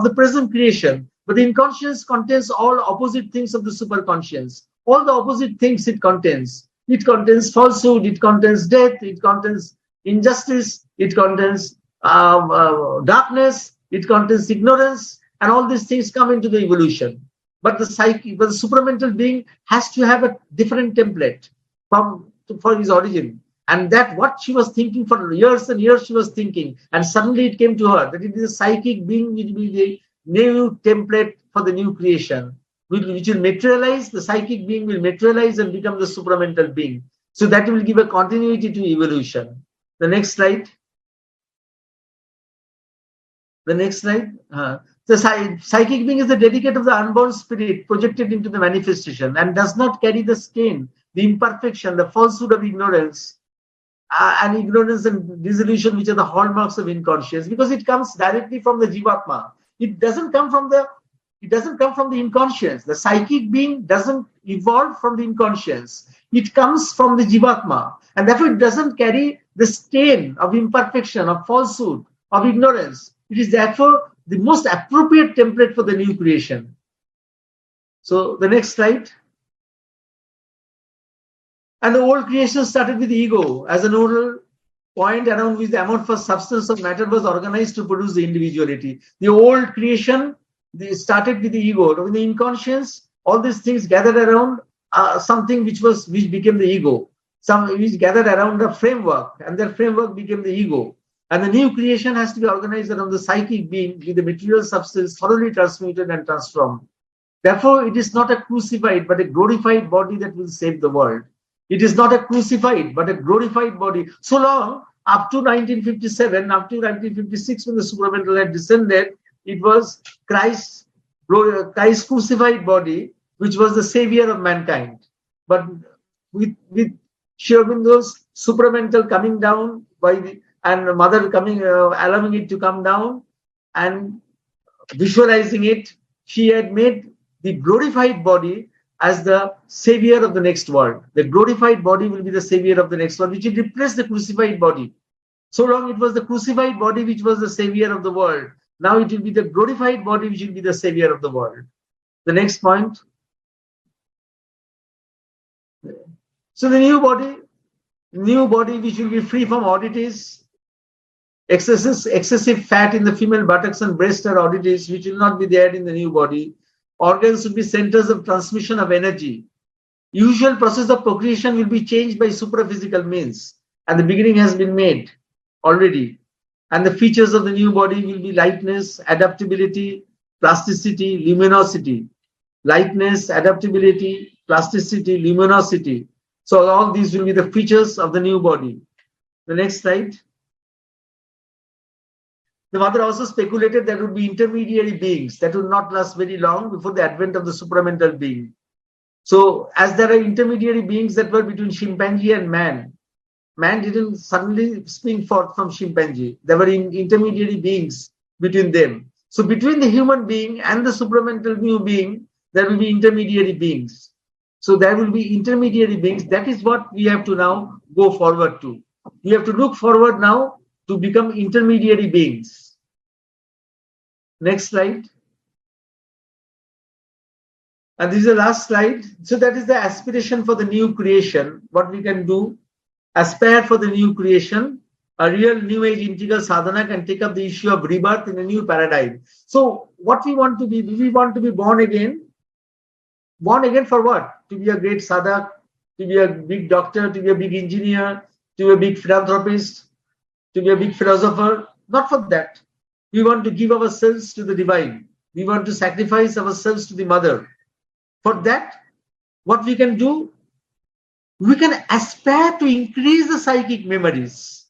the present creation. But the inconscious contains all opposite things of the superconscious. All the opposite things it contains. It contains falsehood, it contains death, it contains injustice, it contains darkness, it contains ignorance, and all these things come into the evolution. But the supramental being has to have a different template for his origin. And that what she was thinking for years and years she was thinking. And suddenly it came to her that it is a psychic being which will be the new template for the new creation, which will materialize. The psychic being will materialize and become the supramental being. So that will give a continuity to evolution. The next slide. The next slide. The psychic being is the dedicate of the unborn spirit projected into the manifestation and does not carry the stain, the imperfection, the falsehood of ignorance, and ignorance and disillusion, which are the hallmarks of inconscience, because it comes directly from the jivatma. It doesn't come from the inconscience. The psychic being doesn't evolve from the inconscience. It comes from the jivatma, and therefore it doesn't carry the stain of imperfection, of falsehood, of ignorance. It is therefore the most appropriate template for the new creation. So the next slide. And the old creation started with the ego as a nodal point around which the amorphous substance of matter was organized to produce the individuality. The old creation started with the ego. With the inconscience, all these things gathered around something which became the ego. Which gathered around a framework, and that framework became the ego. And the new creation has to be organized around the psychic being with the material substance thoroughly transmuted and transformed. Therefore, it is not a crucified but a glorified body that will save the world. It is not a crucified but a glorified body. So long, up to 1957, up to 1956, when the supramental had descended, it was Christ's crucified body, which was the savior of mankind. But with Sri Aurobindo's supramental coming down and the mother coming, allowing it to come down and visualizing it, she had made the glorified body as the savior of the next world. The glorified body will be the savior of the next world, which will replace the crucified body. So long it was the crucified body which was the savior of the world. Now it will be the glorified body which will be the savior of the world. The next point. So the new body which will be free from oddities, excessive fat in the female buttocks and breast are oddities which will not be there in the new body. Organs will be centers of transmission of energy. Usual process of procreation will be changed by supraphysical means, and the beginning has been made already. And the features of the new body will be lightness, adaptability, plasticity, luminosity. Lightness, adaptability, plasticity, luminosity. So all these will be the features of the new body. The next slide. The mother also speculated there would be intermediary beings that would not last very long before the advent of the supramental being. So as there are intermediary beings that were between chimpanzee and man didn't suddenly spring forth from chimpanzee. There were intermediary beings between them. So between the human being and the supramental new being, there will be intermediary beings. So there will be intermediary beings. That is what we have to now go forward to. We have to look forward now to become intermediary beings. Next slide. And this is the last slide. So that is the aspiration for the new creation. What we can do, aspire for the new creation. A real new age integral sadhana can take up the issue of rebirth in a new paradigm. So what we want to be, we want to be born again. Born again for what? To be a great sadhak, to be a big doctor, to be a big engineer, to be a big philanthropist, to be a big philosopher. Not for that. We want to give ourselves to the divine. We want to sacrifice ourselves to the mother For that, what we can do, we can aspire to increase the psychic memories.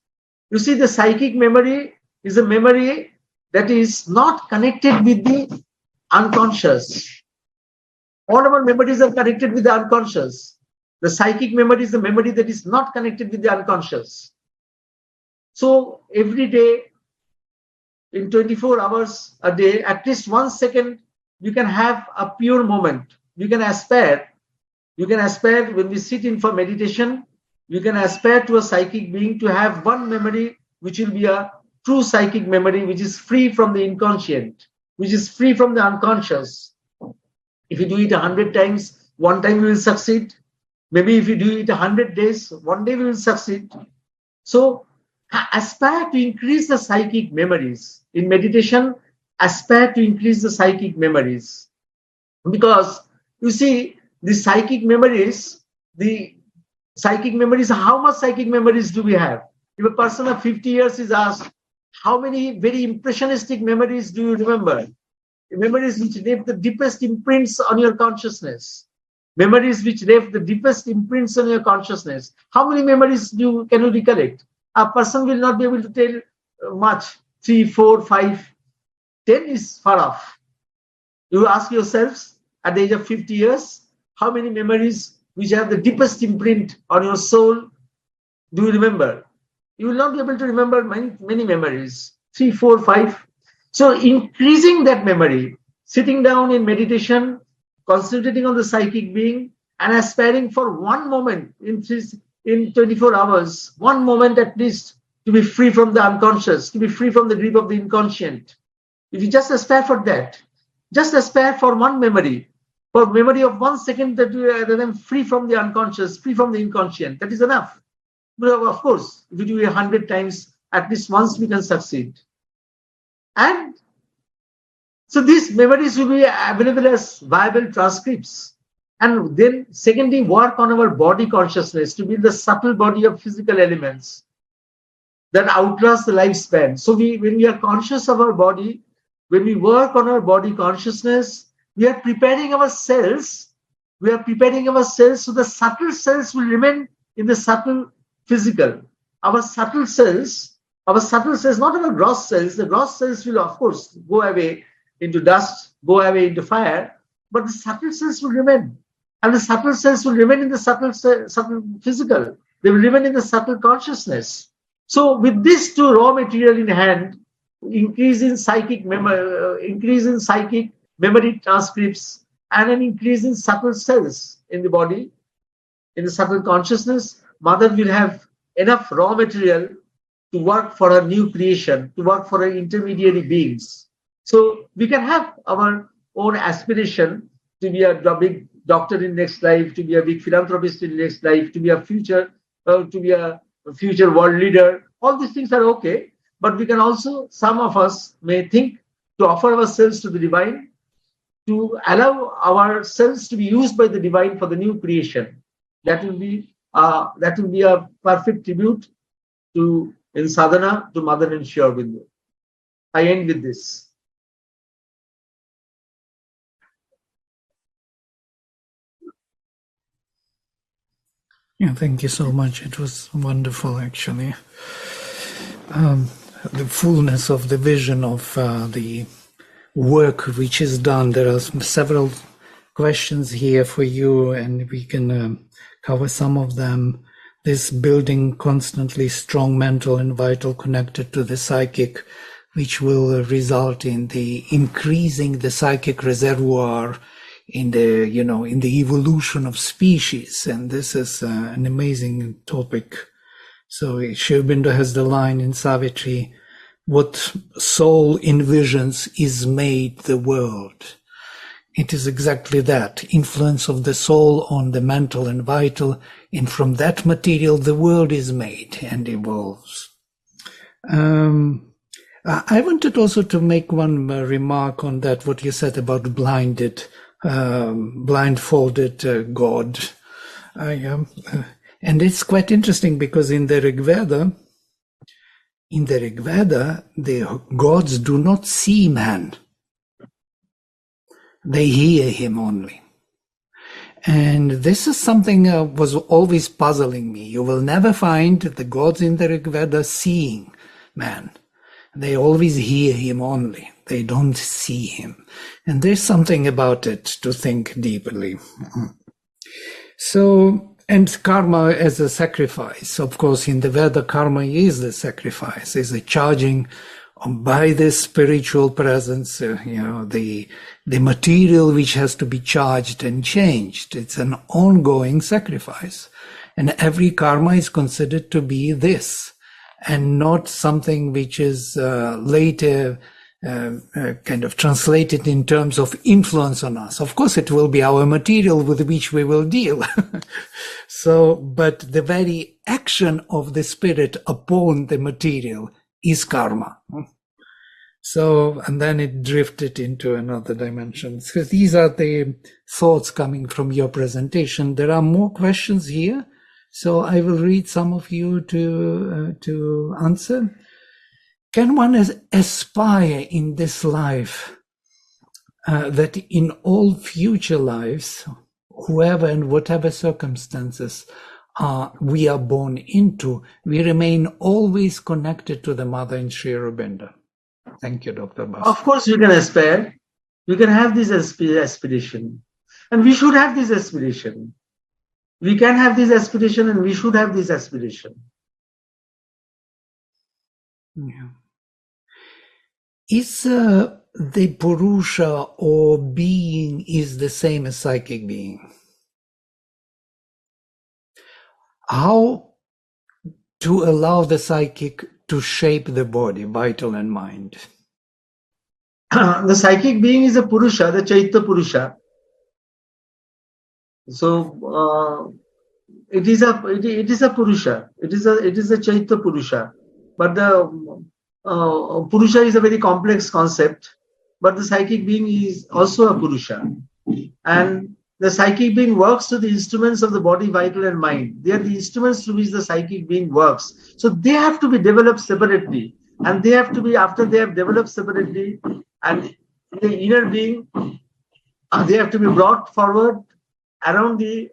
You see, the psychic memory is a memory that is not connected with the unconscious. All our memories are connected with the unconscious. The psychic memory is the memory that is not connected with the unconscious. So every day, in 24 hours a day, at least 1 second, you can have a pure moment. You can aspire when we sit in for meditation, you can aspire to a psychic being to have one memory which will be a true psychic memory, which is free from the inconscient, which is free from the unconscious. If you do it 100 times, one time you will succeed. Maybe if you do it 100 days, one day you will succeed. So aspire to increase the psychic memories. In meditation, aspire to increase the psychic memories. Because you see, the psychic memories, how much psychic memories do we have? If a person of 50 years is asked, how many very impressionistic memories do you remember? Memories which left the deepest imprints on your consciousness. Memories which left the deepest imprints on your consciousness. How many memories can you recollect? A person will not be able to tell much. 3, 4, 5, 10 is far off. You ask yourselves, at the age of 50 years, how many memories which have the deepest imprint on your soul do you remember? You will not be able to remember many memories. 3, 4, 5. So increasing that memory, sitting down in meditation, concentrating on the psychic being, and aspiring for one moment in 24 hours, one moment at least, to be free from the unconscious, to be free from the grip of the inconscient. If you just aspire for that, just aspire for one memory, for memory of 1 second that you are free from the unconscious, free from the inconscient, that is enough. But of course, if you do it 100 times, at least once we can succeed. And so these memories will be available as viable transcripts. And then secondly, work on our body consciousness to build the subtle body of physical elements that outlast the lifespan. So when we are conscious of our body, when we work on our body consciousness, we are preparing ourselves. We are preparing ourselves so the subtle cells will remain in the subtle physical. Our subtle cells, not our gross cells. The gross cells will, of course, go away into dust, go away into fire, but the subtle cells will remain. And the subtle cells will remain in the subtle physical. They will remain in the subtle consciousness. So with this two raw material in hand, increase in psychic memory transcripts, and an increase in subtle cells in the body, in the subtle consciousness, Mother will have enough raw material to work for her new creation, to work for her intermediary beings. So we can have our own aspiration to be a big doctor in next life, to be a big philanthropist in next life, to be a future world leader. All these things are okay, but we can also, some of us may think to offer ourselves to the divine, to allow ourselves to be used by the divine for the new creation. That will be a perfect tribute in sadhana to Mother and Sri Aurobindo. I end with this. Yeah, thank you so much. It was wonderful, actually. The fullness of the vision of the work which is done. There are several questions here for you, and we can cover some of them. This building constantly strong mental and vital connected to the psychic, which will result in the increasing the psychic reservoir in the evolution of species. And this is an amazing topic. So Sri Aurobindo has the line in Savitri, what soul envisions is made the world. It is exactly that, influence of the soul on the mental and vital, and from that material the world is made and evolves. I wanted also to make one remark on that, what you said about blindfolded God. And it's quite interesting because in the Rig Veda, the gods do not see man. They hear him only. And this is something was always puzzling me. You will never find the gods in the Rig Veda seeing man. They always hear him only. They don't see him. And there's something about it to think deeply. So, and karma as a sacrifice. Of course, in the Veda, karma is the sacrifice, is a charging by the spiritual presence, the material which has to be charged and changed. It's an ongoing sacrifice. And every karma is considered to be this, and not something which is later kind of translated in terms of influence on us. Of course, it will be our material with which we will deal. So, but the very action of the spirit upon the material is karma. So, and then it drifted into another dimension. So these are the thoughts coming from your presentation. There are more questions here, so I will read some of you to answer. Can one aspire in this life that in all future lives, whoever and whatever circumstances we are born into, we remain always connected to the Mother in Sri Aurobindo? Thank you, Dr. Basu. Of course, you can aspire. You can have this aspiration. And we should have this aspiration. We can have this aspiration and we should have this aspiration. Yeah. Is the Purusha or being is the same as psychic being? How to allow the psychic to shape the body, vital and mind? The psychic being is a Purusha, the Chaitya Purusha. So it is a Purusha. It is a Chaitya Purusha. But the Purusha is a very complex concept. But the psychic being is also a Purusha, and the psychic being works to the instruments of the body, vital and mind. They are the instruments to which the psychic being works. So they have to be developed separately, and they have to be, after they have developed separately, and the inner being, they have to be brought forward around the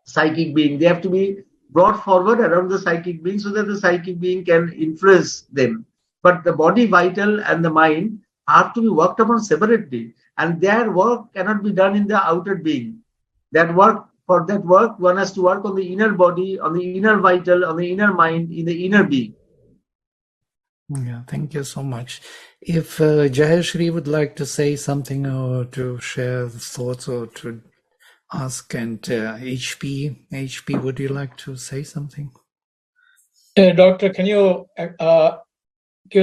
psychic being. They have to be brought forward around the psychic being so that the psychic being can influence them. But the body, vital, and the mind have to be worked upon separately, and their work cannot be done in the outer being. For that work, one has to work on the inner body, on the inner vital, on the inner mind, in the inner being. Yeah, thank you so much. If Jayashri would like to say something or to share thoughts or to ask, and HP, would you like to say something? Doctor, can you give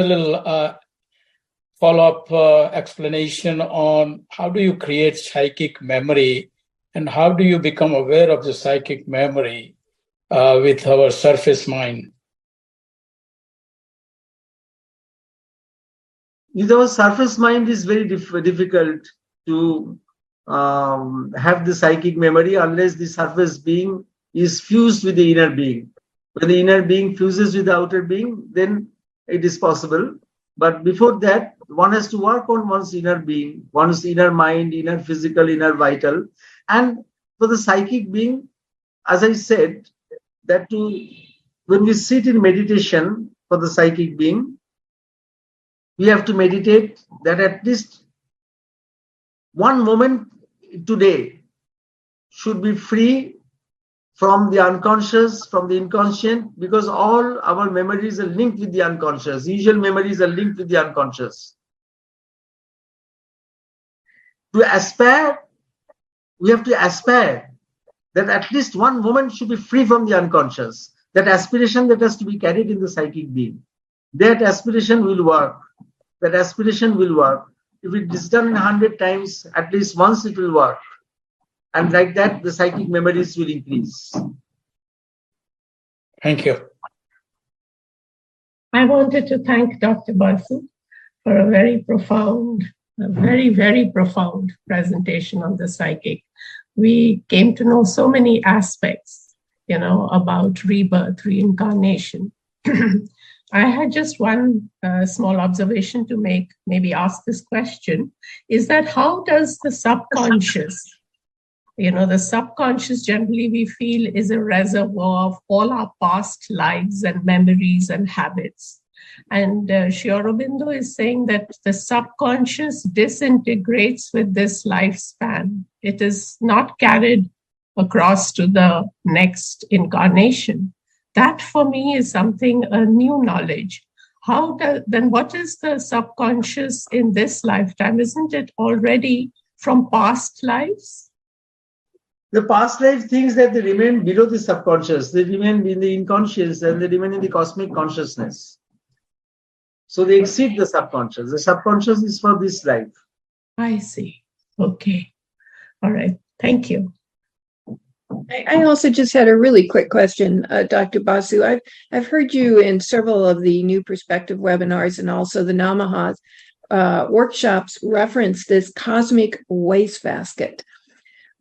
a little follow-up explanation on how do you create psychic memory and how do you become aware of the psychic memory with our surface mind? With our surface mind, is very difficult to have the psychic memory unless the surface being is fused with the inner being. When the inner being fuses with the outer being, then it is possible. But before that, one has to work on one's inner being, one's inner mind, inner physical, inner vital. And for the psychic being, as I said, that when we sit in meditation for the psychic being, we have to meditate that at least one moment today should be free from the unconscious, from the inconscient, because all our memories are linked with the unconscious. Usual memories are linked with the unconscious. To aspire, we have to aspire that at least one moment should be free from the unconscious. That aspiration that has to be carried in the psychic being. That aspiration will work. That aspiration will work. If it is done 100 times, at least once it will work. And like that, the psychic memories will increase. Thank you. I wanted to thank Dr. Basu for a very profound, very profound presentation on the psychic. We came to know so many aspects, about rebirth, reincarnation. I had just one small observation to make, maybe ask this question, is that how does the subconscious The subconscious generally we feel is a reservoir of all our past lives and memories and habits. And Sri Aurobindo is saying that the subconscious disintegrates with this lifespan. It is not carried across to the next incarnation. That for me is something, a new knowledge. Then what is the subconscious in this lifetime? Isn't it already from past lives? The past life things that they remain below the subconscious, they remain in the inconscious and they remain in the cosmic consciousness. So they exceed the subconscious. The subconscious is for this life. I see. Okay. All right. Thank you. I also just had a really quick question, Dr. Basu. I've heard you in several of the New Perspective webinars and also the Namaha workshops reference this cosmic wastebasket.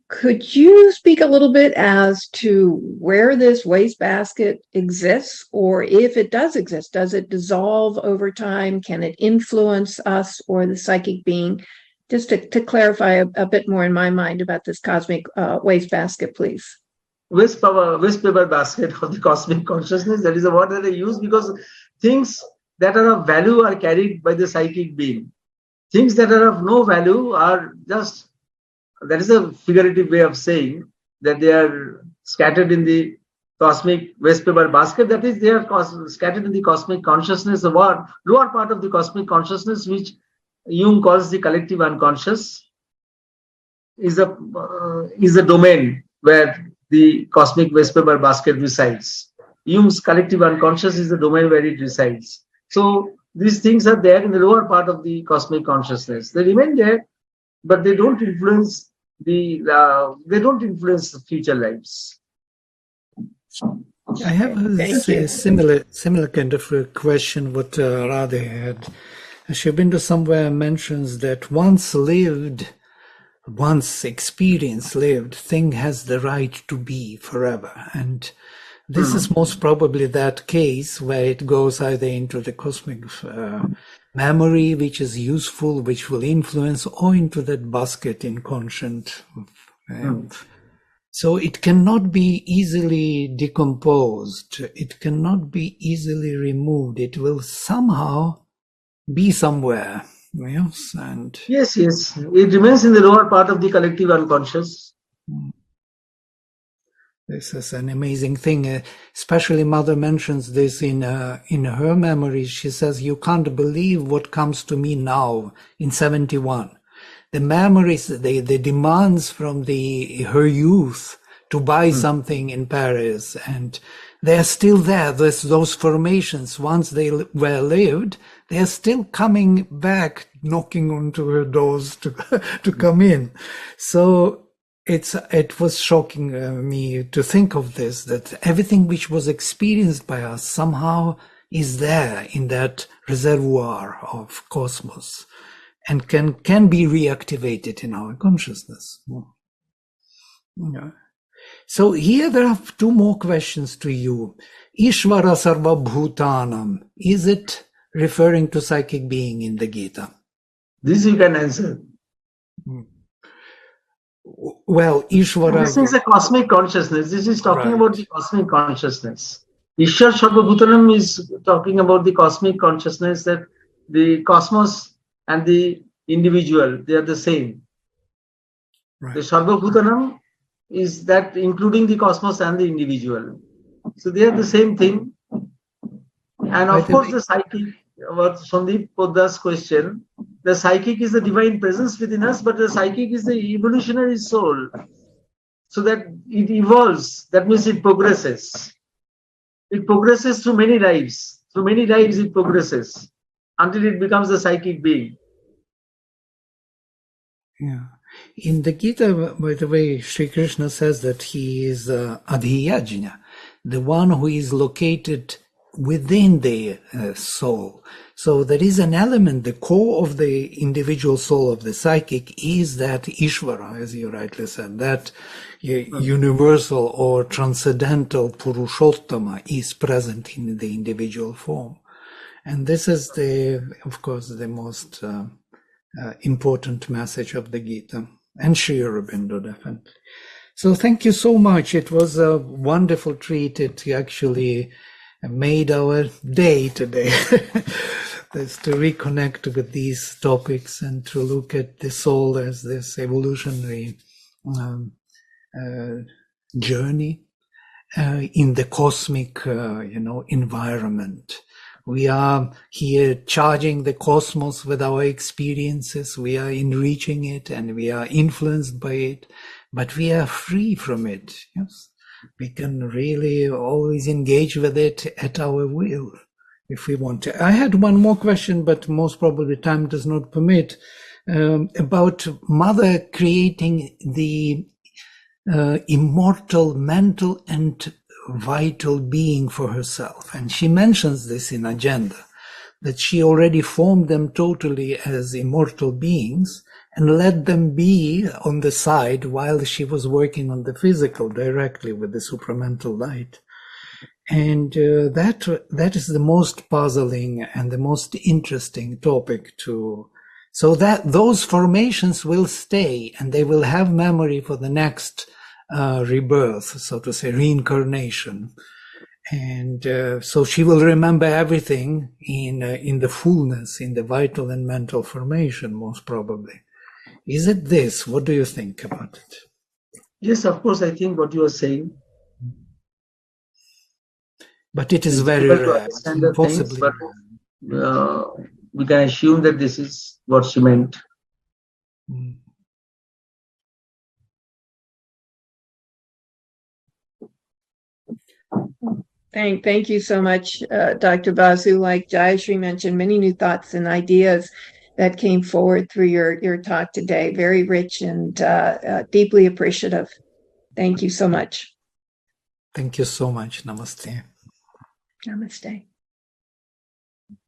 Could you speak a little bit as to where this wastebasket exists, or if it does exist, does it dissolve over time? Can it influence us or the psychic being? Just to clarify a bit more in my mind about this cosmic wastebasket, please. Waste paper basket of the cosmic consciousness, that is a word that I use because things that are of value are carried by the psychic being. Things that are of no value are just, that is a figurative way of saying that they are scattered in the cosmic waste paper basket. That is, they are scattered in the cosmic consciousness, the lower part of the cosmic consciousness, which Jung calls the collective unconscious, is a domain where the cosmic waste paper basket resides. Jung's collective unconscious is the domain where it resides. So these things are there in the lower part of the cosmic consciousness. They remain there, but they don't influence the future lives. I have a similar kind of a question what Radha had. Aurobindo somewhere mentions that once experience lived, thing has the right to be forever. And this is most probably that case where it goes either into the cosmic memory, which is useful, which will influence, or into that basket inconscient. So it cannot be easily decomposed. It cannot be easily removed. It will somehow be somewhere. Yes, and yes, it remains in the lower part of the collective unconscious. This is an amazing thing. Especially Mother mentions this in her memories. She says, "You can't believe what comes to me now in 71. The memories, the demands from her youth to buy something in Paris, and they're still there. There's those formations. Once they were lived, they're still coming back, knocking onto her doors to come in." So it was shocking me to think of this, that everything which was experienced by us somehow is there in that reservoir of cosmos and can be reactivated in our consciousness. Yeah. So here there are two more questions to you. Ishvara Sarva Bhutanam, is it referring to psychic being in the Gita? This you can answer. Well, Ishvara... This is a cosmic consciousness. This is talking about the cosmic consciousness. Ishwar Sarva Bhutanam is talking about the cosmic consciousness, that the cosmos and the individual, they are the same. The Sarva Bhutanam is that including the cosmos and the individual. So they are the same thing. And of course, the psychic, what Sandeep Podda's question, the psychic is the divine presence within us, but the psychic is the evolutionary soul. So that it evolves, that means it progresses. It progresses through many lives. Through many lives it progresses until it becomes a psychic being. Yeah. In the Gita, by the way, Sri Krishna says that he is Adhiyajna, the one who is located within the soul. So there is an element, the core of the individual soul of the psychic is that Ishvara, as you rightly said, that universal or transcendental Purushottama is present in the individual form. And this is of course, the most important message of the Gita. And Sri Aurobindo, definitely. So thank you so much. It was a wonderful treat. It actually made our day today. Is to reconnect with these topics and to look at the soul as this evolutionary journey in the cosmic, environment. We are here charging the cosmos with our experiences. We are enriching it and we are influenced by it, but we are free from it. Yes, we can really always engage with it at our will, if we want to. I had one more question, but most probably time does not permit, about Mother creating the immortal mental and vital being for herself. And she mentions this in Agenda, that she already formed them totally as immortal beings and let them be on the side while she was working on the physical directly with the supramental light. And that is the most puzzling and the most interesting topic so that those formations will stay and they will have memory for the next rebirth, so to say, reincarnation. And so she will remember everything in the fullness, in the vital and mental formation, most probably. Is it this? What do you think about it? Yes, of course, I think what you are saying. But it is very rare. It's impossibly rare. We can assume that this is what she meant. Thank you so much, Dr. Basu. Like Jayashri mentioned, many new thoughts and ideas that came forward through your talk today. Very rich and deeply appreciative. Thank you so much. Thank you so much. Namaste. Namaste.